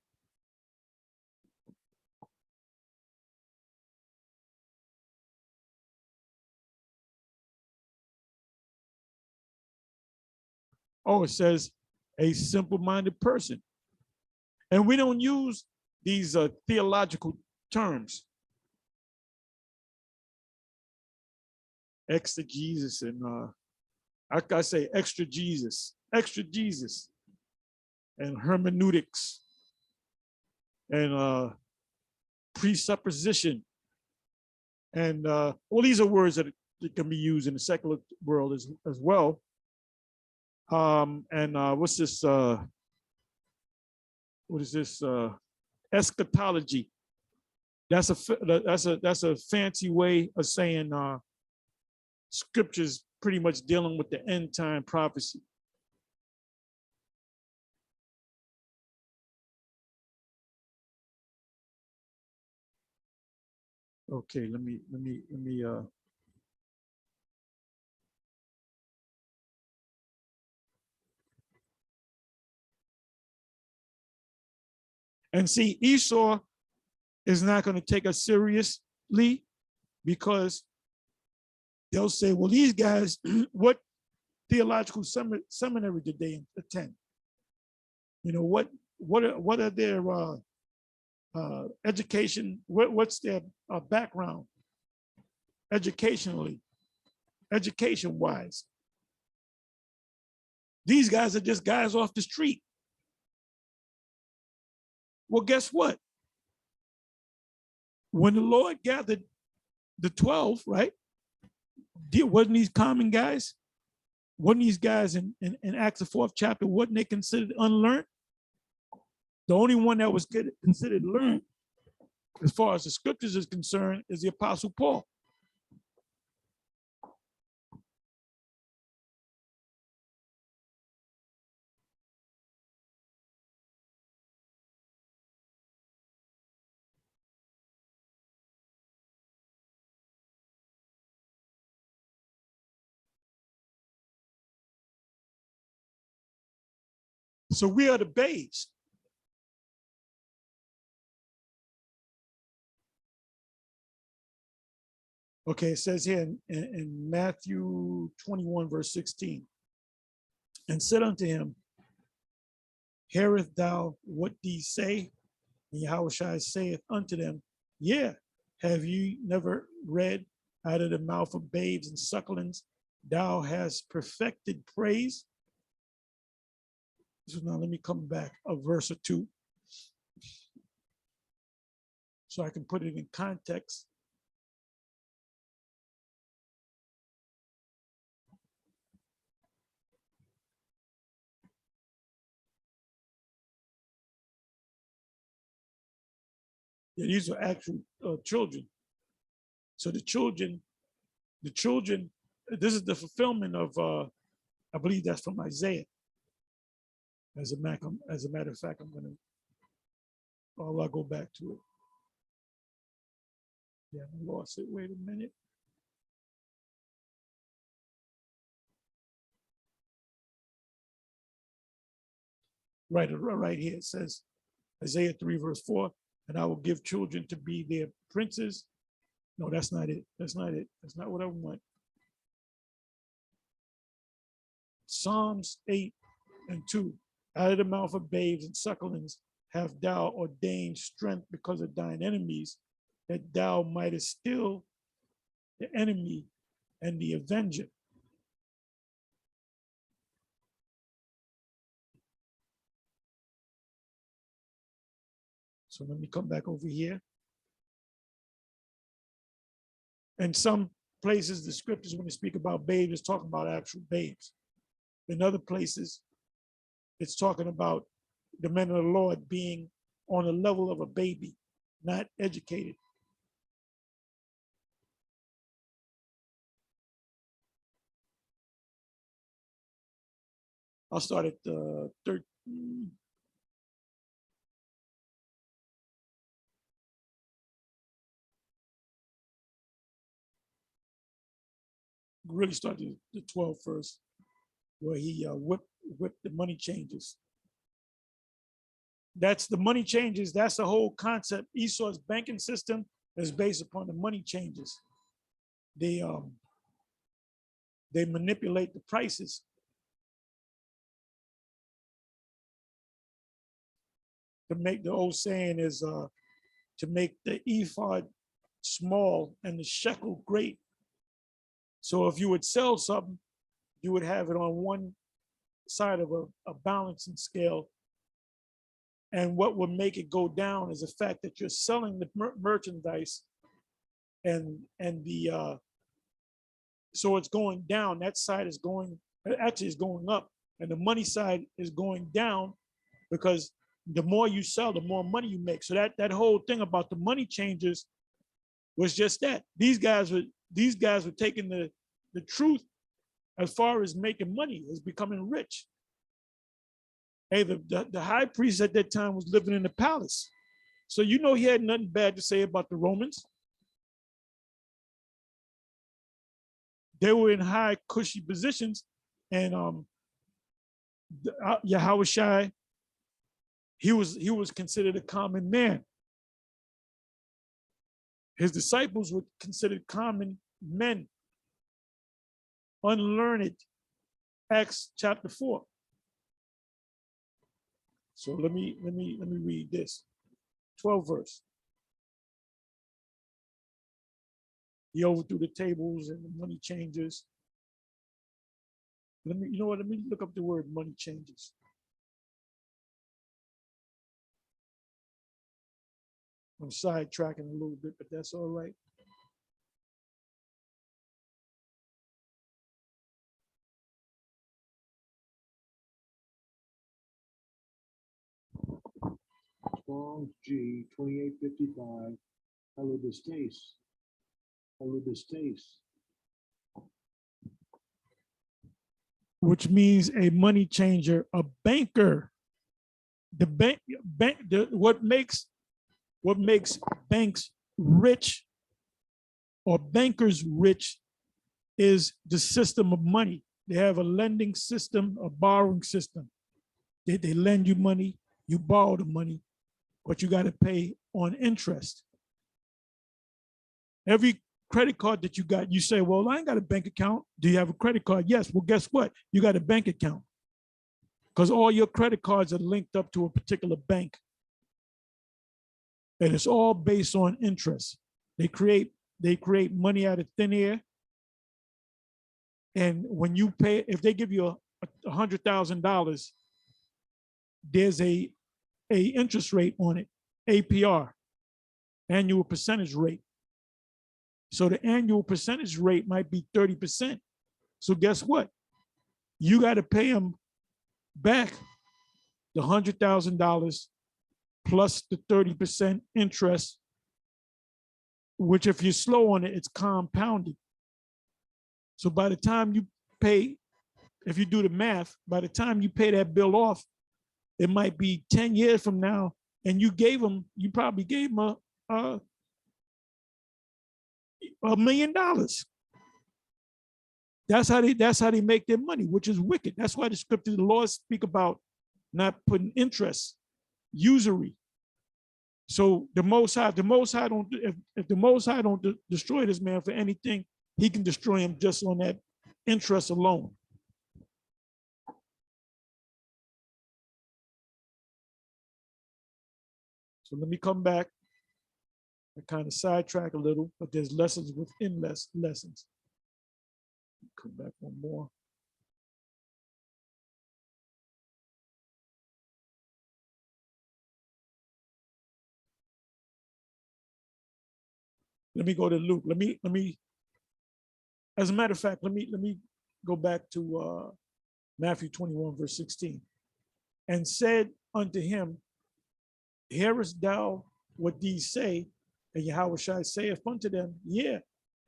Oh, it says a simple-minded person. And we don't use these theological terms. Exegesis and I say extra Jesus, and hermeneutics and presupposition. And well, these are words that can be used in the secular world as well. What's this? What is this? Eschatology. That's a fancy way of saying scriptures pretty much dealing with the end time prophecy. Okay, let me and see, Esau is not going to take us seriously because they'll say, well, these guys, what theological seminary did they attend? You know, what are their education, what's their background education-wise? These guys are just guys off the street. Well, guess what? When the Lord gathered the 12, right? Wasn't these common guys? Wasn't these guys in Acts the 4th chapter, wasn't they considered unlearned? The only one that was considered learned, as far as the scriptures is concerned, is the Apostle Paul. So we are the babes. Okay, it says here in Matthew 21, verse 16, and said unto him, hearest thou what these say? And Yahushua saith unto them, yeah, have you never read, out of the mouth of babes and sucklings, thou hast perfected praise? So now let me come back a verse or two so I can put it in context. Yeah, these are actual children. So the children, this is the fulfillment of, I believe that's from Isaiah. As a matter of fact, I'll go back to it. Yeah, I lost it. Wait a minute. Right here it says, Isaiah 3, verse 4, and I will give children to be their princes. No, that's not it. That's not it. That's not what I want. Psalms 8 and 2. Out of the mouth of babes and sucklings have thou ordained strength because of thine enemies, that thou mightest still the enemy and the avenger. So let me come back over here. In some places, the scriptures, when they speak about babes, it's talking about actual babes. In other places, it's talking about the men of the Lord being on the level of a baby, not educated. I'll start at 13. Really start the 12 first, where he whipped the money changers. That's the money changes. That's the whole concept. Esau's banking system is based upon the money changes. They manipulate the prices. To make, the old saying is to make the ephod small and the shekel great. So if you would sell something, you would have it on one side of a balancing scale. And what would make it go down is the fact that you're selling the merchandise and the so it's going down. That side is going, actually is going up, and the money side is going down, because the more you sell, the more money you make. So that whole thing about the money changers was just that. These guys were taking the truth as far as making money, as becoming rich. Hey, the high priest at that time was living in the palace. So you know he had nothing bad to say about the Romans. They were in high, cushy positions, and Yahushua, he was considered a common man. His disciples were considered common men, unlearned. Acts chapter 4. So let me read this. 12 verse. He overthrew the tables and the money changers. Let me look up the word money changers. I'm sidetracking a little bit, but that's all right. Strong's G 2855. Haludistes. Which means a money changer, a banker. What makes banks rich, or bankers rich, is the system of money. They have a lending system, a borrowing system. They lend you money, you borrow the money, but you got to pay on interest. Every credit card that you got, you say, well, I ain't got a bank account. Do you have a credit card? Yes. Well, guess what? You got a bank account because all your credit cards are linked up to a particular bank. And it's all based on interest. They create money out of thin air. And when you pay, if they give you $100,000, there's a interest rate on it, APR, annual percentage rate. So the annual percentage rate might be 30%. So guess what? You got to pay them back the $100,000 plus the 30% interest, which if you're slow on it, it's compounded. So by the time you pay, if you do the math, by the time you pay that bill off, it might be 10 years from now, and you probably gave them $1 million. That's how they make their money, which is wicked. That's why the scripture, the Lord speak about not putting interest, usury. So the Most High don't, if the Most High don't destroy this man for anything, he can destroy him just on that interest alone. So let me come back. I kind of sidetrack a little, but there's lessons within lessons. Come back one more. Let me go to Luke. Let me. As a matter of fact, let me go back to Matthew 21, verse 16. And said unto him, hearest thou what these say? And Yahushua saith unto them, yeah,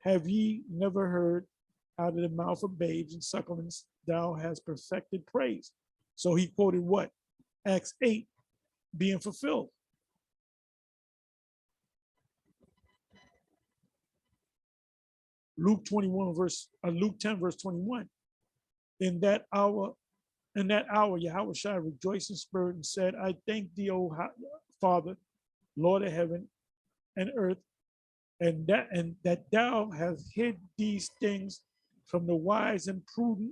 have ye never heard out of the mouth of babes and sucklings, thou hast perfected praise. So he quoted what? Acts 8 being fulfilled. Luke 10, verse 21. In that hour, Yahushua rejoiced in spirit and said, I thank thee, O Father, Lord of heaven and earth, and that thou hast hid these things from the wise and prudent,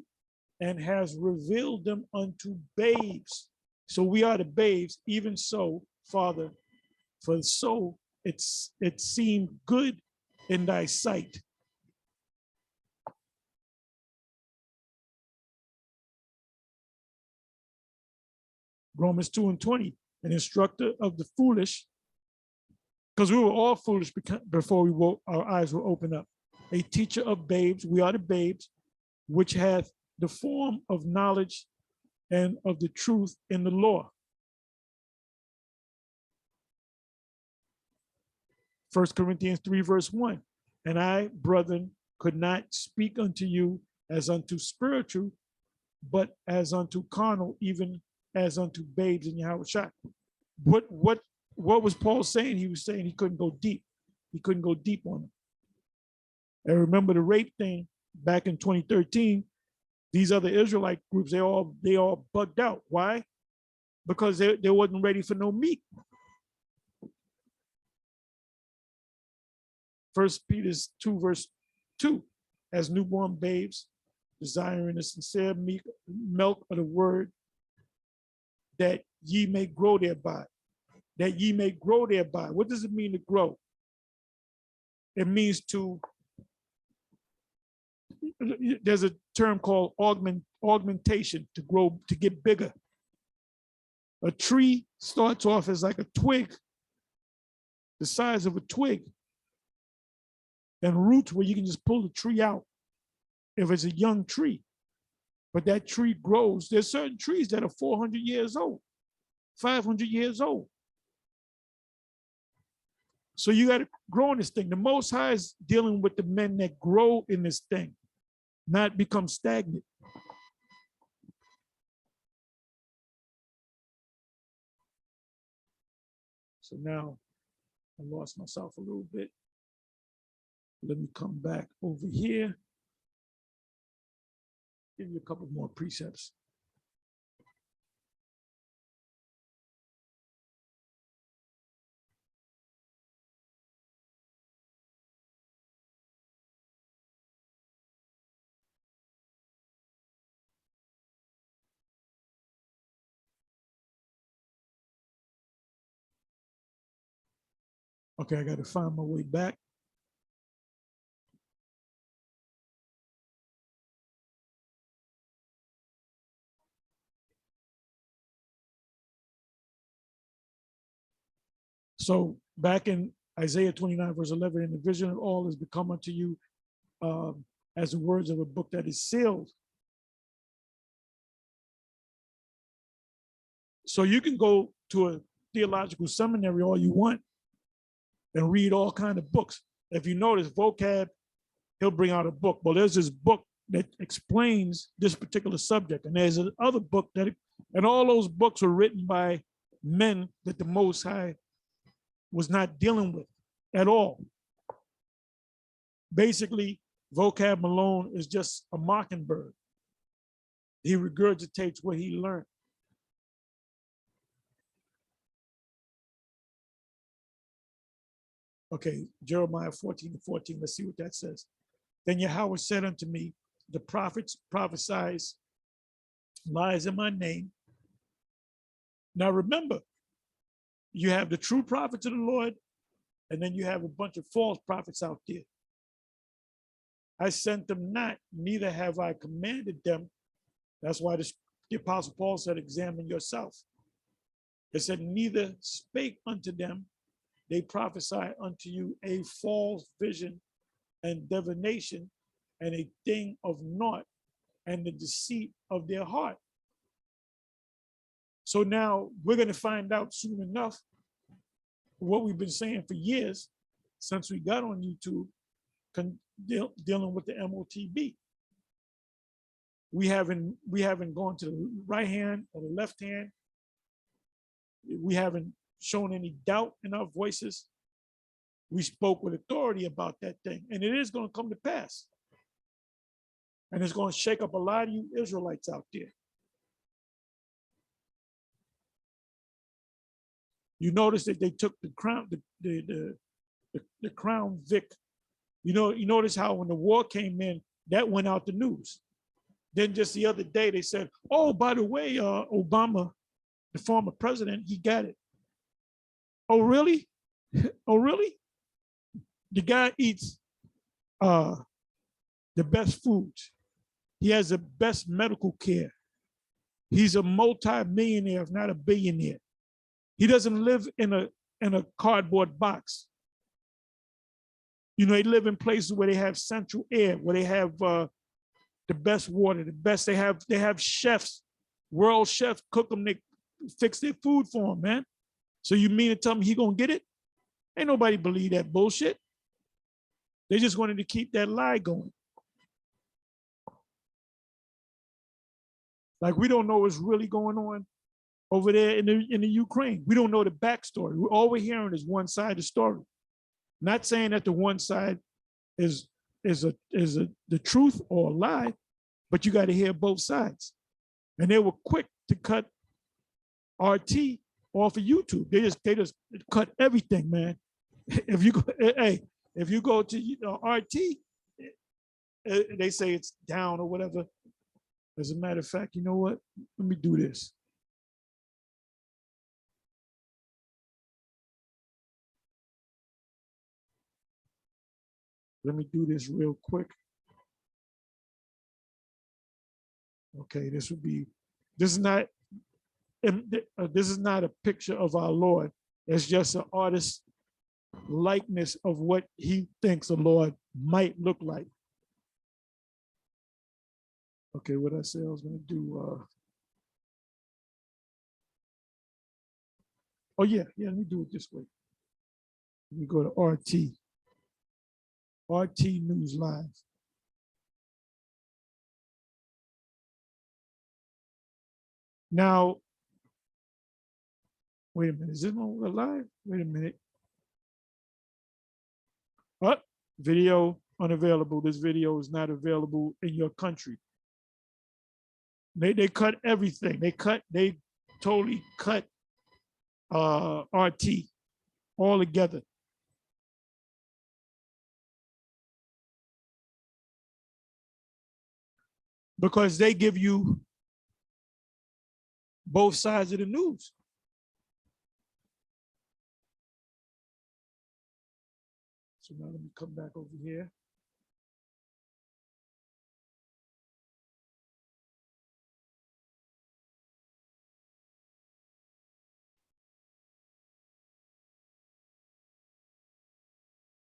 and has revealed them unto babes. So we are the babes, even so, Father, for so it seemed good in thy sight. Romans 2:20, an instructor of the foolish, because we were all foolish before we woke, our eyes were opened up. A teacher of babes, we are the babes, which hath the form of knowledge and of the truth in the law. 1 Corinthians 3, verse 1. And I, brethren, could not speak unto you as unto spiritual, but as unto carnal, even as unto babes in Yahushua. What was Paul saying? He was saying he couldn't go deep. He couldn't go deep on it. And remember the rape thing back in 2013, these other Israelite groups, they all bugged out. Why? Because they wasn't ready for no meat. 1 Peter 2, verse 2, as newborn babes, desiring the sincere milk of the word, that ye may grow thereby. That ye may grow thereby. What does it mean to grow? It means there's a term called augmentation, to grow, to get bigger. A tree starts off as like a twig, the size of a twig, and roots where you can just pull the tree out if it's a young tree. But that tree grows. There's certain trees that are 400 years old, 500 years old. So you got to grow in this thing. The Most High is dealing with the men that grow in this thing, not become stagnant. So now I lost myself a little bit. Let me come back over here. Give you a couple more precepts. Okay, I got to find my way back. So back in Isaiah 29, verse 11, and the vision of all has become unto you as the words of a book that is sealed. So you can go to a theological seminary all you want and read all kind of books. If you notice vocab, he'll bring out a book. Well, there's this book that explains this particular subject. And there's another book that, and all those books are written by men that the Most High was not dealing with at all. Basically, vocab alone is just a mockingbird. He regurgitates what he learned. Okay, Jeremiah 14:14, let's see what that says. Then Yahweh said unto me, the prophets prophesies lies in my name. Now remember, you have the true prophets of the Lord, and then you have a bunch of false prophets out there. I sent them not, neither have I commanded them. That's why the Apostle Paul said, examine yourself. It said, neither spake unto them, they prophesy unto you a false vision and divination and a thing of naught and the deceit of their heart. So now we're going to find out soon enough what we've been saying for years since we got on YouTube dealing with the MOTB. We haven't gone to the right hand or the left hand. We haven't shown any doubt in our voices. We spoke with authority about that thing, and it is going to come to pass. And it's going to shake up a lot of you Israelites out there. You notice that they took the crown, the crown Vic. You notice how when the war came in, that went out the news. Then just the other day they said, oh, by the way, Obama, the former president, he got it. Oh, really? Oh, really? The guy eats the best foods. He has the best medical care. He's a multi-millionaire, if not a billionaire. He doesn't live in a cardboard box. You know, they live in places where they have central air, where they have the best water, the best. They have chefs, world chefs cook them. They fix their food for them, man. So you mean to tell me he gonna get it? Ain't nobody believe that bullshit. They just wanted to keep that lie going. Like we don't know what's really going on over there in the Ukraine. We don't know the backstory. All we're hearing is one side of the story. Not saying that the one side is the truth or a lie, but you got to hear both sides. And they were quick to cut RT off of YouTube. They just cut everything, man. If you go to RT, they say it's down or whatever. As a matter of fact, you know what? Let me do this. Let me do this real quick. Okay, this is not a picture of our Lord. It's just an artist's likeness of what he thinks the Lord might look like. Okay, what I said I was going to do. Oh yeah, let me do it this way. Let me go to RT News Live. Now, wait a minute, is this one live? Wait a minute. Video unavailable. This video is not available in your country. They cut everything. They totally cut RT all together. Because they give you both sides of the news. So now let me come back over here.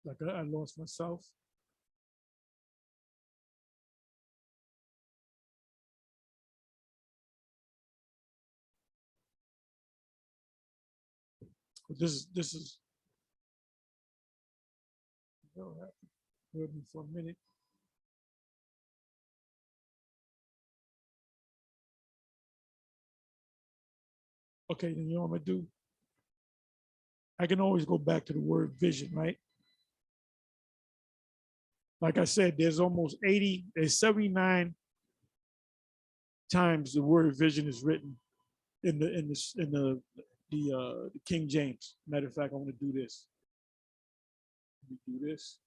Like I lost myself. This is Wait me for a minute. Okay, then you know what I'm gonna do? I can always go back to the word vision, right? Like I said, there's almost 80, there's 79 times the word vision is written in the King James. Matter of fact, I want to do this. Let me do this.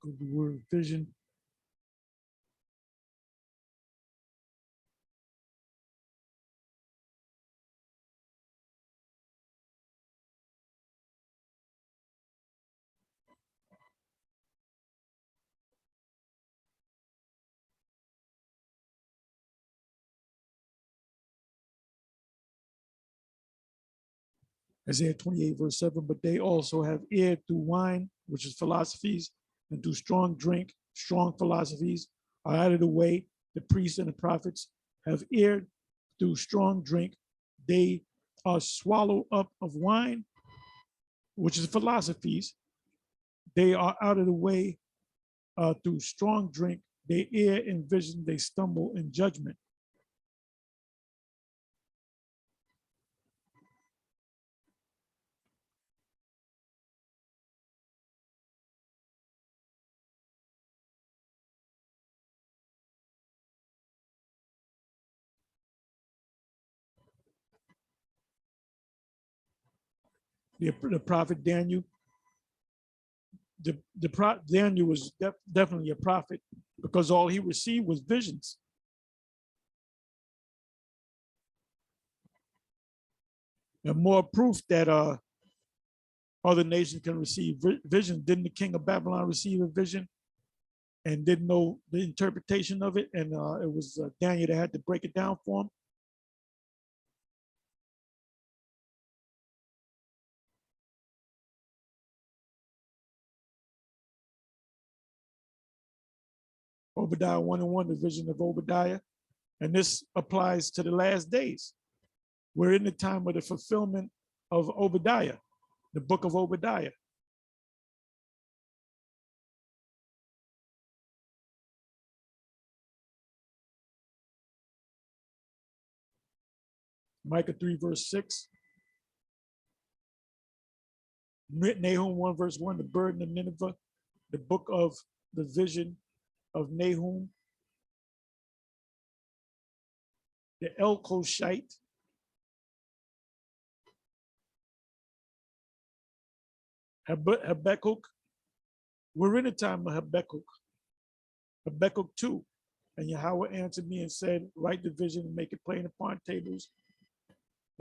Go to the word vision. Isaiah 28, verse 7, but they also have erred through wine, which is philosophies, and through strong drink, strong philosophies are out of the way. The priests and the prophets have erred through strong drink. They are swallowed up of wine, which is philosophies. They are out of the way through strong drink. They err in vision, they stumble in judgment. The prophet Daniel, Daniel was definitely a prophet because all he received was visions. And more proof that other nations can receive vision. Didn't the king of Babylon receive a vision and didn't know the interpretation of it? And it was Daniel that had to break it down for him. Obadiah 1:1, the vision of Obadiah. And this applies to the last days. We're in the time of the fulfillment of Obadiah, the book of Obadiah. Micah 3, verse 6. Nahum 1, verse 1, the burden of Nineveh, the book of the vision of Nahum, the Elkoshite, Habakkuk. We're in the time of Habakkuk. Habakkuk 2. And Yahweh answered me and said, write the vision and make it plain upon tables,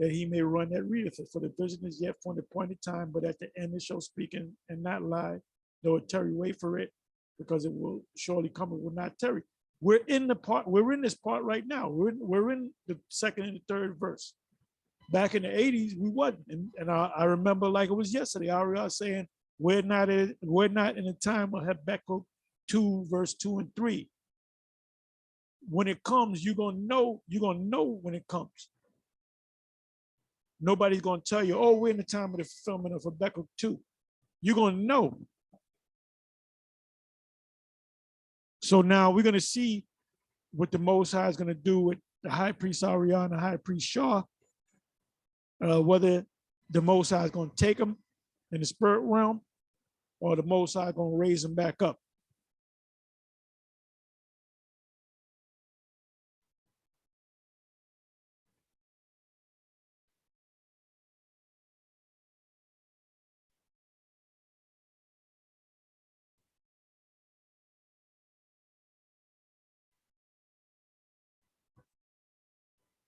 that he may run that readeth it. For the vision is yet for an appointed time, but at the end it shall speak and not lie, though it tarry, wait for it, because it will surely come, it will not tarry. We're in this part right now. We're in the second and the third verse. Back in the 80s, we wasn't. And I remember like it was yesterday, Ariel saying, we're not in the time of Habakkuk 2, verse 2 and 3. When it comes, you're gonna know when it comes. Nobody's gonna tell you, oh, we're in the time of the fulfillment of Habakkuk 2. You're gonna know. So now we're gonna see what the Most High is gonna do with the high priest Ariel and the high priest Shaw, whether the Most High is gonna take them in the spirit realm or the Most High is gonna raise them back up.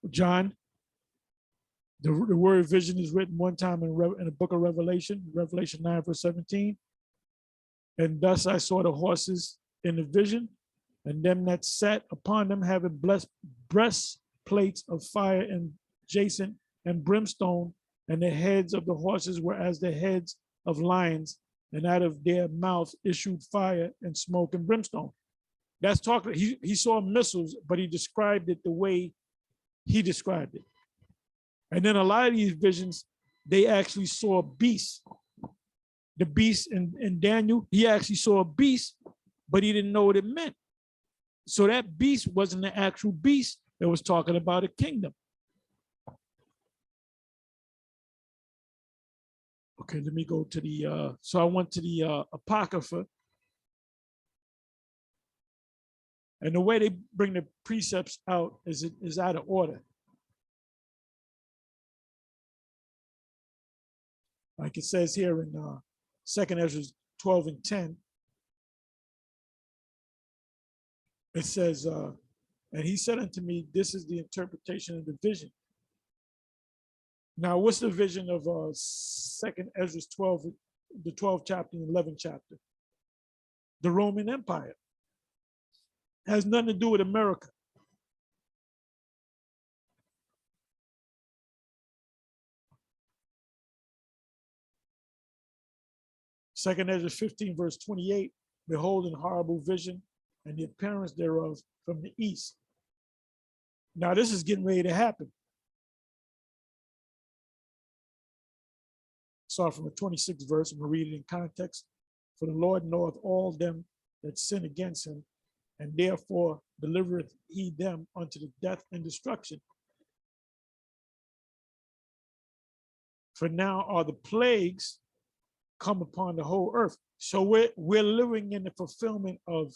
John, The word vision is written one time in the book of Revelation, Revelation 9, verse 17. And thus I saw the horses in the vision, and them that sat upon them having blessed breastplates of fire and jacinth and brimstone, and the heads of the horses were as the heads of lions, and out of their mouths issued fire and smoke and brimstone. That's talking, he saw missiles, but he described it the way he described it. And then a lot of these visions, they actually saw beasts. The beast in Daniel, he actually saw a beast, but he didn't know what it meant. So that beast wasn't the actual beast that was talking about a kingdom. Okay, let me go to the, so I went to the Apocrypha. And the way they bring the precepts out is out of order. Like it says here in 2nd Esdras 12 and 10, it says, and he said unto me, this is the interpretation of the vision. Now, what's the vision of 2nd Esdras 12, the 12th chapter and 11th chapter? The Roman Empire. Has nothing to do with America. Second Esdras 15, verse 28, behold, an horrible vision, and the appearance thereof from the east. Now, this is getting ready to happen. Start from the 26th verse, I'm going to read it in context. For the Lord knoweth all them that sin against him, and therefore delivereth he them unto the death and destruction. For now are the plagues come upon the whole earth. So we're living in the fulfillment of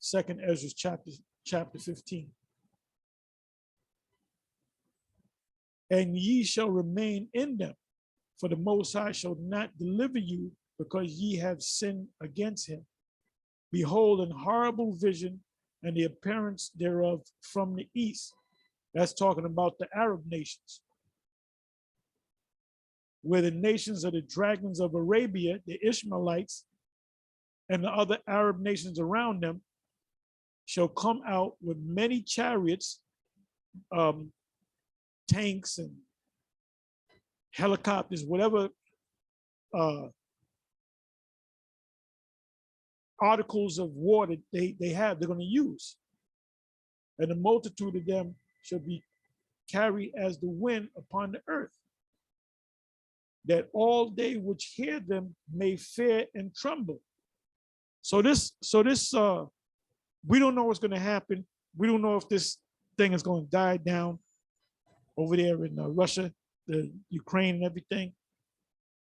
2nd Esdras chapter 15. And ye shall remain in them, for the Most High shall not deliver you, because ye have sinned against him. Behold, an horrible vision, and the appearance thereof from the east. That's talking about the Arab nations, where the nations of the dragons of Arabia, the Ishmaelites, and the other Arab nations around them shall come out with many chariots, tanks and helicopters, whatever articles of war that they have, they're going to use. And the multitude of them shall be carried as the wind upon the earth, that all they which hear them may fear and tremble. So this, we don't know what's going to happen. We don't know if this thing is going to die down over there in Russia, the Ukraine and everything.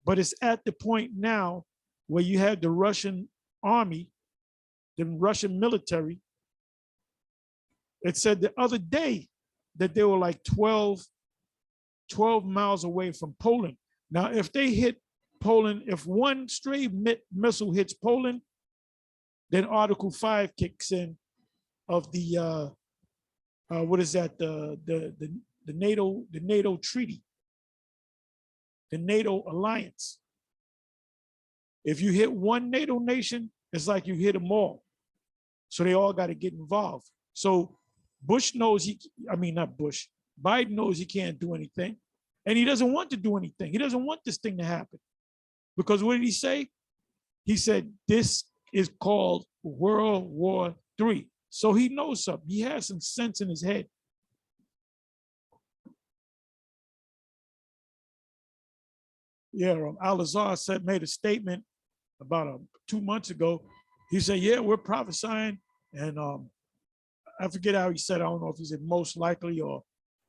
But it's at the point now where you have the Russian army, the Russian military. It said the other day that they were like 12 miles away from Poland. Now, if they hit Poland, if one stray missile hits Poland, then Article 5 kicks in of the what is that? The NATO treaty, the NATO alliance. If you hit one NATO nation, it's like you hit them all. So they all got to get involved. So Bush knows Biden knows he can't do anything. And he doesn't want to do anything. He doesn't want this thing to happen. Because what did he say? He said, this is called World War III. So he knows something. He has some sense in his head. Yeah, Al-Azhar made a statement about 2 months ago. He said, yeah, we're prophesying. And I forget how he said, I don't know if he said most likely or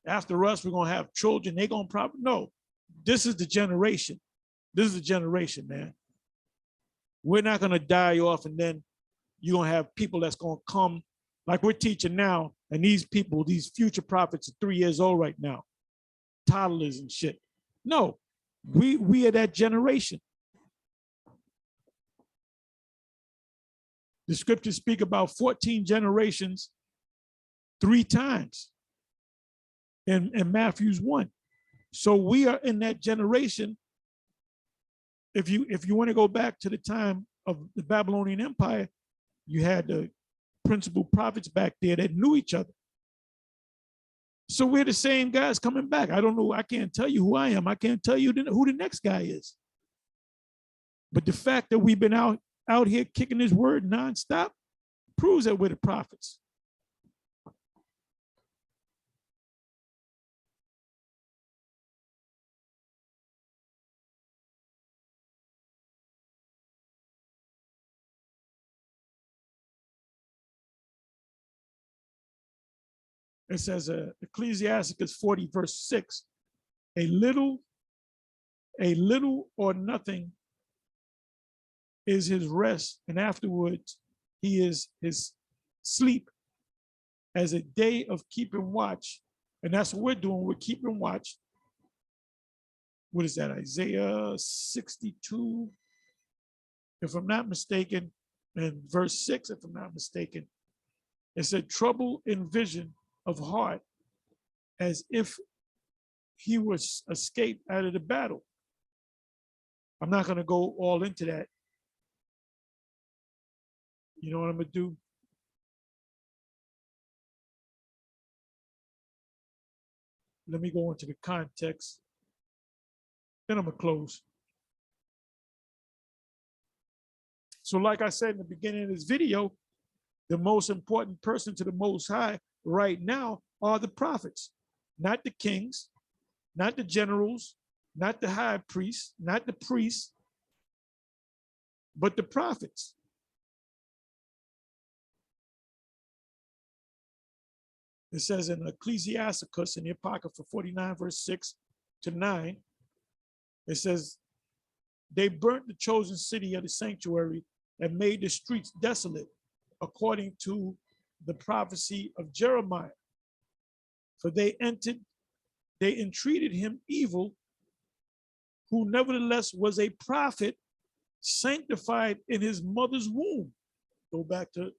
after us, we're going to have children. They're going to probably, no, this is the generation. This is the generation, man. We're not going to die off and then you're going to have people that's going to come like we're teaching now. And these people, these future prophets are 3 years old right now, toddlers and shit. No, we are that generation. The scriptures speak about 14 generations 3 times in Matthew's 1. So we are in that generation. If you want to go back to the time of the Babylonian Empire, you had the principal prophets back there that knew each other. So we're the same guys coming back. I don't know. I can't tell you who I am. I can't tell you who the next guy is. But the fact that we've been out here kicking this word nonstop proves that we're the prophets. It says Ecclesiasticus 40 verse 6, a little or nothing is his rest, and afterwards he is his sleep, as a day of keeping watch. And that's what we're doing. We're keeping watch. What is that? Isaiah 62, if I'm not mistaken, and verse 6, if I'm not mistaken. It said, trouble in vision of heart, as if he was escaped out of the battle. I'm not going to go all into that. You know what I'm going to do? Let me go into the context. Then I'm going to close. So like I said in the beginning of this video, the most important person to the Most High right now are the prophets, not the kings, not the generals, not the high priests, not the priests, but the prophets. It says in Ecclesiasticus in the Apocrypha 49 verse 6 to 9, it says, they burnt the chosen city of the sanctuary and made the streets desolate, according to the prophecy of Jeremiah. For they entreated him evil, who nevertheless was a prophet, sanctified in his mother's womb. Go back to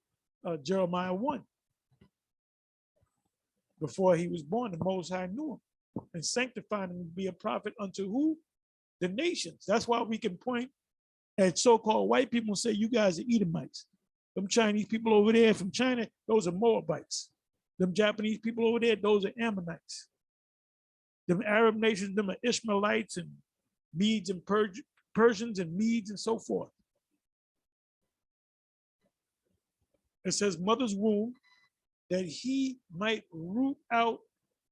Jeremiah 1. Before he was born, the Most High knew him and sanctified him to be a prophet unto who? The nations. That's why we can point at so-called white people and say, you guys are Edomites. Them Chinese people over there from China, those are Moabites. Them Japanese people over there, those are Ammonites. Them Arab nations, them are Ishmaelites and Medes and Persians and Medes and so forth. It says mother's womb, that he might root out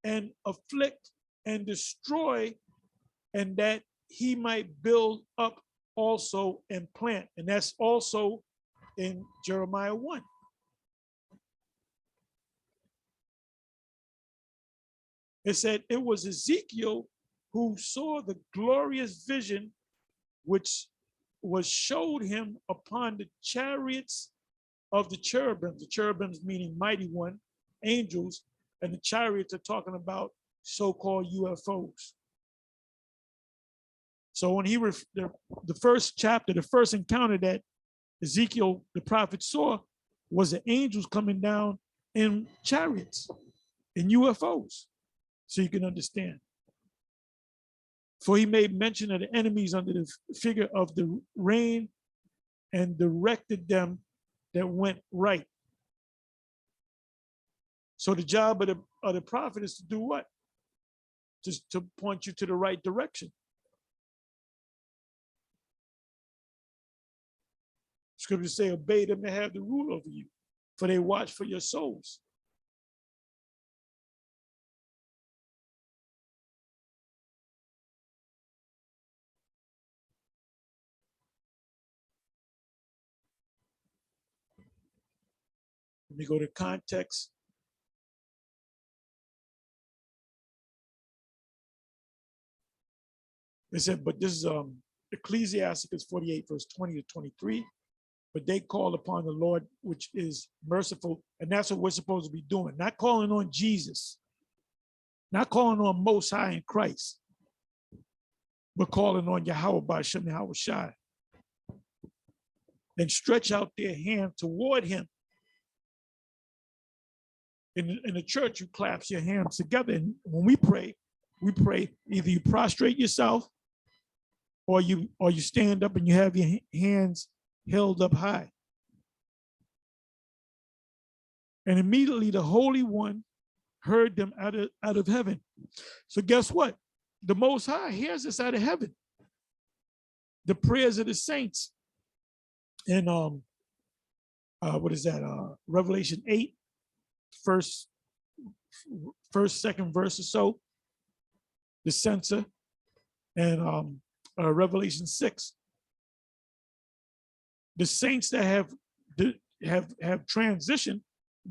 and afflict and destroy, and that he might build up also and plant. And that's also in Jeremiah 1. It said it was Ezekiel who saw the glorious vision which was showed him upon the chariots of the cherubims meaning mighty one, angels, and the chariots are talking about so-called UFOs. So when the first chapter, the first encounter that Ezekiel, the prophet, saw was the angels coming down in chariots, in UFOs, so you can understand. For he made mention of the enemies under the figure of the rain and directed them that went right. So the job of the prophet is to do what? Just to point you to the right direction. Scriptures say, obey them that have the rule over you, for they watch for your souls. Let me go to context. It said, but this is Ecclesiasticus 48, verse 20 to 23. But they call upon the Lord, which is merciful. And that's what we're supposed to be doing. Not calling on Jesus, not calling on Most High in Christ, but calling on Yahweh B'Shem Yahweh Shai. And stretch out their hand toward him. In the church, you clasp your hands together. And when we pray, we pray either you prostrate yourself or you stand up and you have your hands held up high. And immediately the Holy One heard them out of heaven. So guess what? The Most High hears us out of heaven. The prayers of the saints. And what is that? Revelation 8, first, second verse or so. The censer, and Revelation 6. The saints that have transitioned,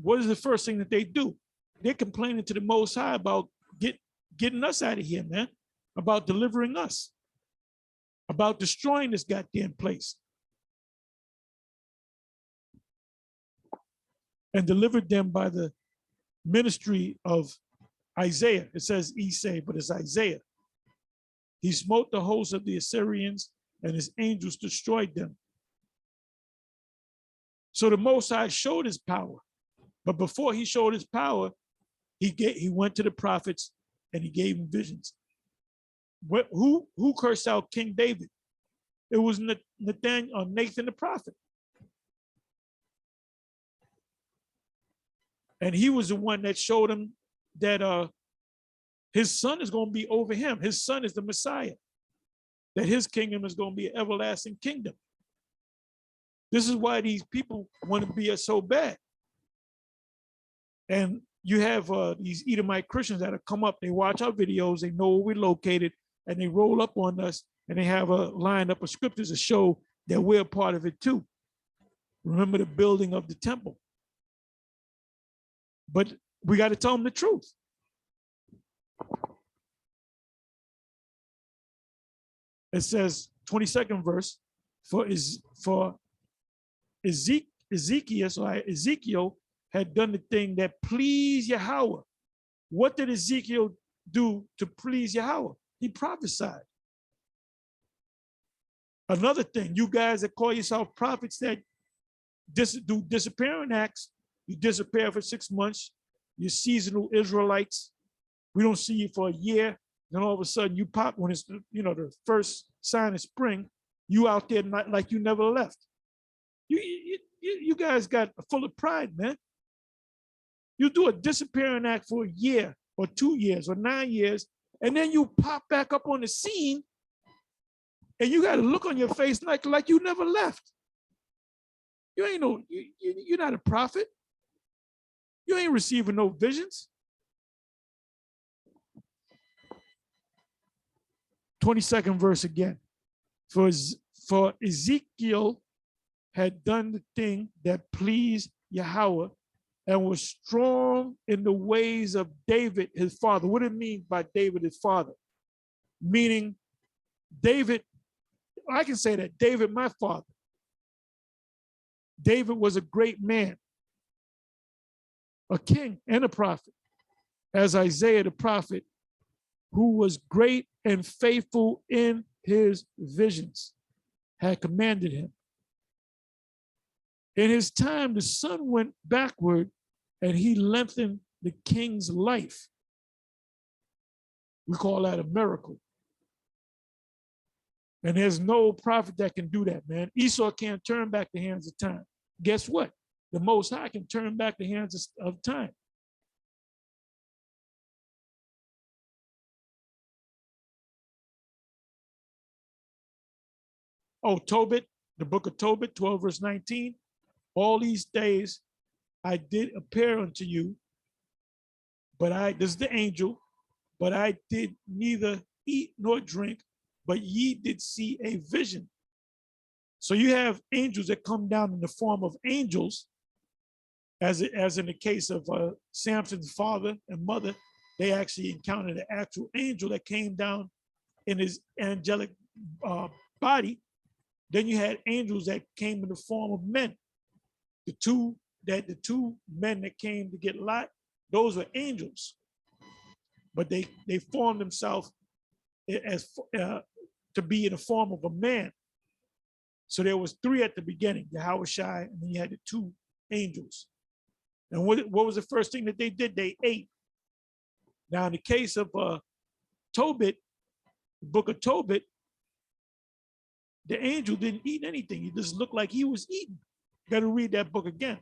what is the first thing that they do? They're complaining to the Most High about getting us out of here, man, about delivering us, about destroying this goddamn place. And delivered them by the ministry of Isaiah. It says Esai, but it's Isaiah. He smote the host of the Assyrians, and his angels destroyed them. So the Most High showed his power. But before he showed his power, he went to the prophets and he gave them visions. Who cursed out King David? It was Nathan the prophet. And he was the one that showed him that his son is going to be over him. His son is the Messiah. That his kingdom is going to be an everlasting kingdom. This is why these people want to be us so bad. And you have these Edomite Christians that have come up, they watch our videos, they know where we're located, and they roll up on us, and they have a lineup of scriptures to show that we're a part of it too. Remember the building of the temple. But we got to tell them the truth. It says, 22nd verse, for Ezekiel had done the thing that pleased Yahweh. What did Ezekiel do to please Yahweh? He prophesied. Another thing, you guys that call yourself prophets that do disappearing acts, you disappear for 6 months, you're seasonal Israelites. We don't see you for a year. Then all of a sudden you pop when it's the first sign of spring, you out there not like you never left. You guys got full of pride, man. You do a disappearing act for a year or 2 years or 9 years, and then you pop back up on the scene and you got a look on your face like you never left. You ain't you're not a prophet. You ain't receiving no visions. 22nd verse again. For Ezekiel had done the thing that pleased Yahweh and was strong in the ways of David, his father. What do it mean by David, his father? Meaning David, I can say that, David, my father. David was a great man, a king and a prophet, as Isaiah the prophet, who was great and faithful in his visions, had commanded him. In his time, the sun went backward and he lengthened the king's life. We call that a miracle. And there's no prophet that can do that, man. Esau can't turn back the hands of time. Guess what? The Most High can turn back the hands of time. Oh, Tobit, the book of Tobit, 12 verse 19. All these days I did appear unto you, but this is the angel, but I did neither eat nor drink, but ye did see a vision. So you have angels that come down in the form of angels, as in the case of Samson's father and mother. They actually encountered an actual angel that came down in his angelic body. Then you had angels that came in the form of men. The two men that came to get Lot, those were angels, but they formed themselves as to be in the form of a man. So there was 3 at the beginning, Yahweh Shai, and then you had the 2 angels. And what was the first thing that they did? They ate. Now, in the case of Tobit, the book of Tobit, the angel didn't eat anything. He just looked like he was eating. Got to read that book again.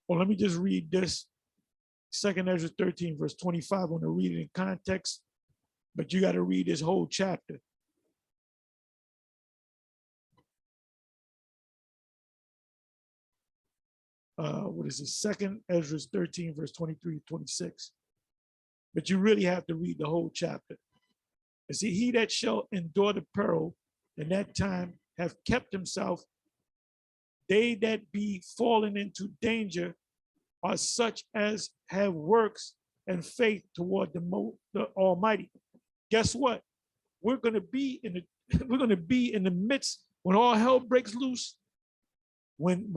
Well, let me just read this. 2nd Esdras 13, verse 25. I want to read it in context, but you got to read this whole chapter. What is it? 2nd Esdras 13, verse 23 to 26. But you really have to read the whole chapter. And see, he that shall endure the peril in that time have kept himself. They that be fallen into danger are such as have works and faith toward the Almighty. Guess what? We're going to be in the midst when all hell breaks loose. When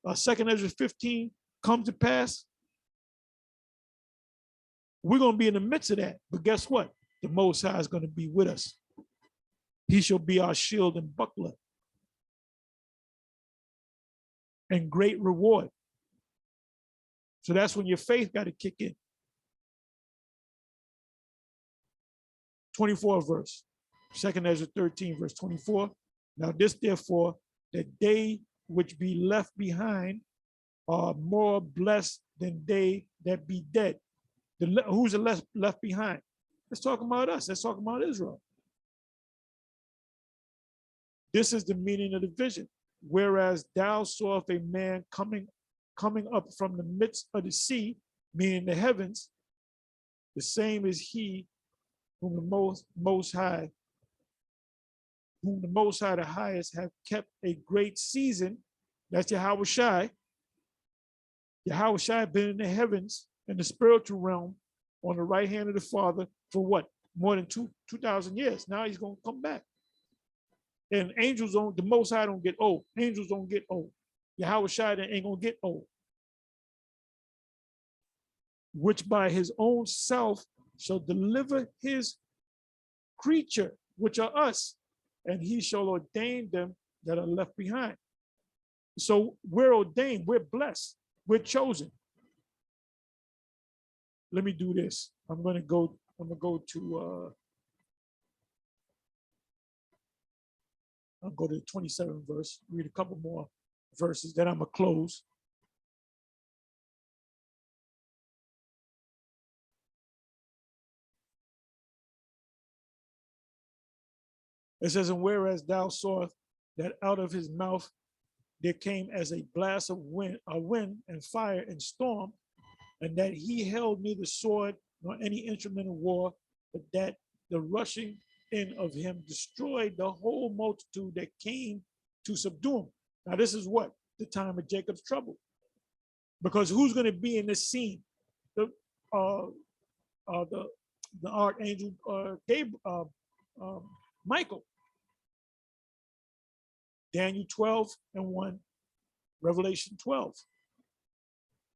2nd Ezra 15 comes to pass, we're going to be in the midst of that. But guess what? The Most High is going to be with us. He shall be our shield and buckler and great reward. So that's when your faith got to kick in. 24 verse, 2nd Ezra 13, verse 24. Now this therefore, that they which be left behind are more blessed than they that be dead. Who's the left behind? Let's talk about us. Let's talk about Israel. This is the meaning of the vision. Whereas thou sawest a man coming up from the midst of the sea, meaning the heavens, the same is he whom the most high, the highest, have kept a great season. That's Yahweh Shai. Yahweh Shai been in the heavens, in the spiritual realm, on the right hand of the Father for what? More than 2,000 years. Now he's going to come back. And angels the Most High don't get old. Angels don't get old. Yahweh Shai ain't going to get old. Which by his own self shall deliver his creature, which are us, and he shall ordain them that are left behind. So we're ordained, we're blessed, we're chosen. Let me do this. I'm gonna go to I'll go to the 27th verse, read a couple more verses, then I'm gonna close. It says, and whereas thou sawest that out of his mouth there came as a blast of wind and fire and storm, and that he held neither sword nor any instrument of war, but that the rushing in of him destroyed the whole multitude that came to subdue him. Now this is what? The time of Jacob's trouble. Because who's going to be in this scene? The archangel Michael. Daniel 12:1, Revelation 12.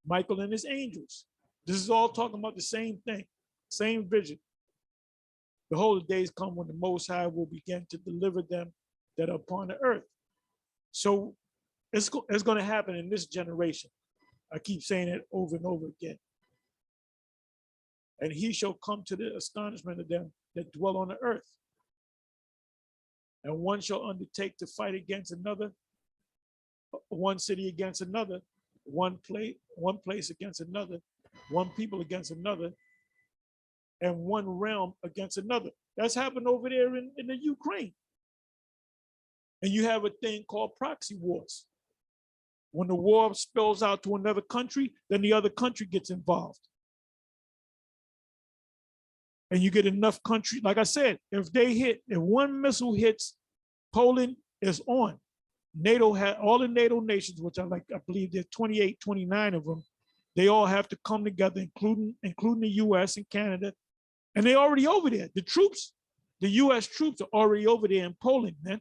Michael and his angels. This is all talking about the same thing, same vision. Behold, the days come when the Most High will begin to deliver them that are upon the earth. So it's going to happen in this generation. I keep saying it over and over again. And he shall come to the astonishment of them that dwell on the earth. And one shall undertake to fight against another, one city against another, one place against another, one people against another, and one realm against another. That's happened over there in the Ukraine. And you have a thing called proxy wars. When the war spills out to another country, then the other country gets involved. And you get enough country, like I said, if one missile hits Poland, is on. NATO had all the NATO nations, which I believe there's 28, 29 of them. They all have to come together, including the US and Canada. And they're already over there. The US troops are already over there in Poland, man.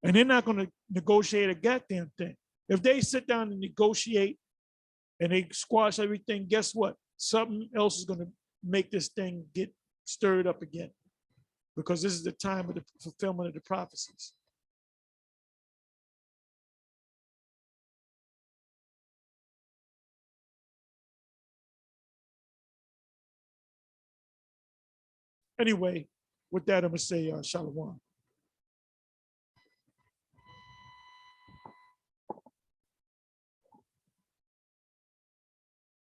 And they're not going to negotiate a goddamn thing. If they sit down and negotiate and they squash everything, guess what? Something else is going to make this thing get stirred up again. because this is the time of the fulfillment of the prophecies. Anyway, with that, I'm gonna say shalom.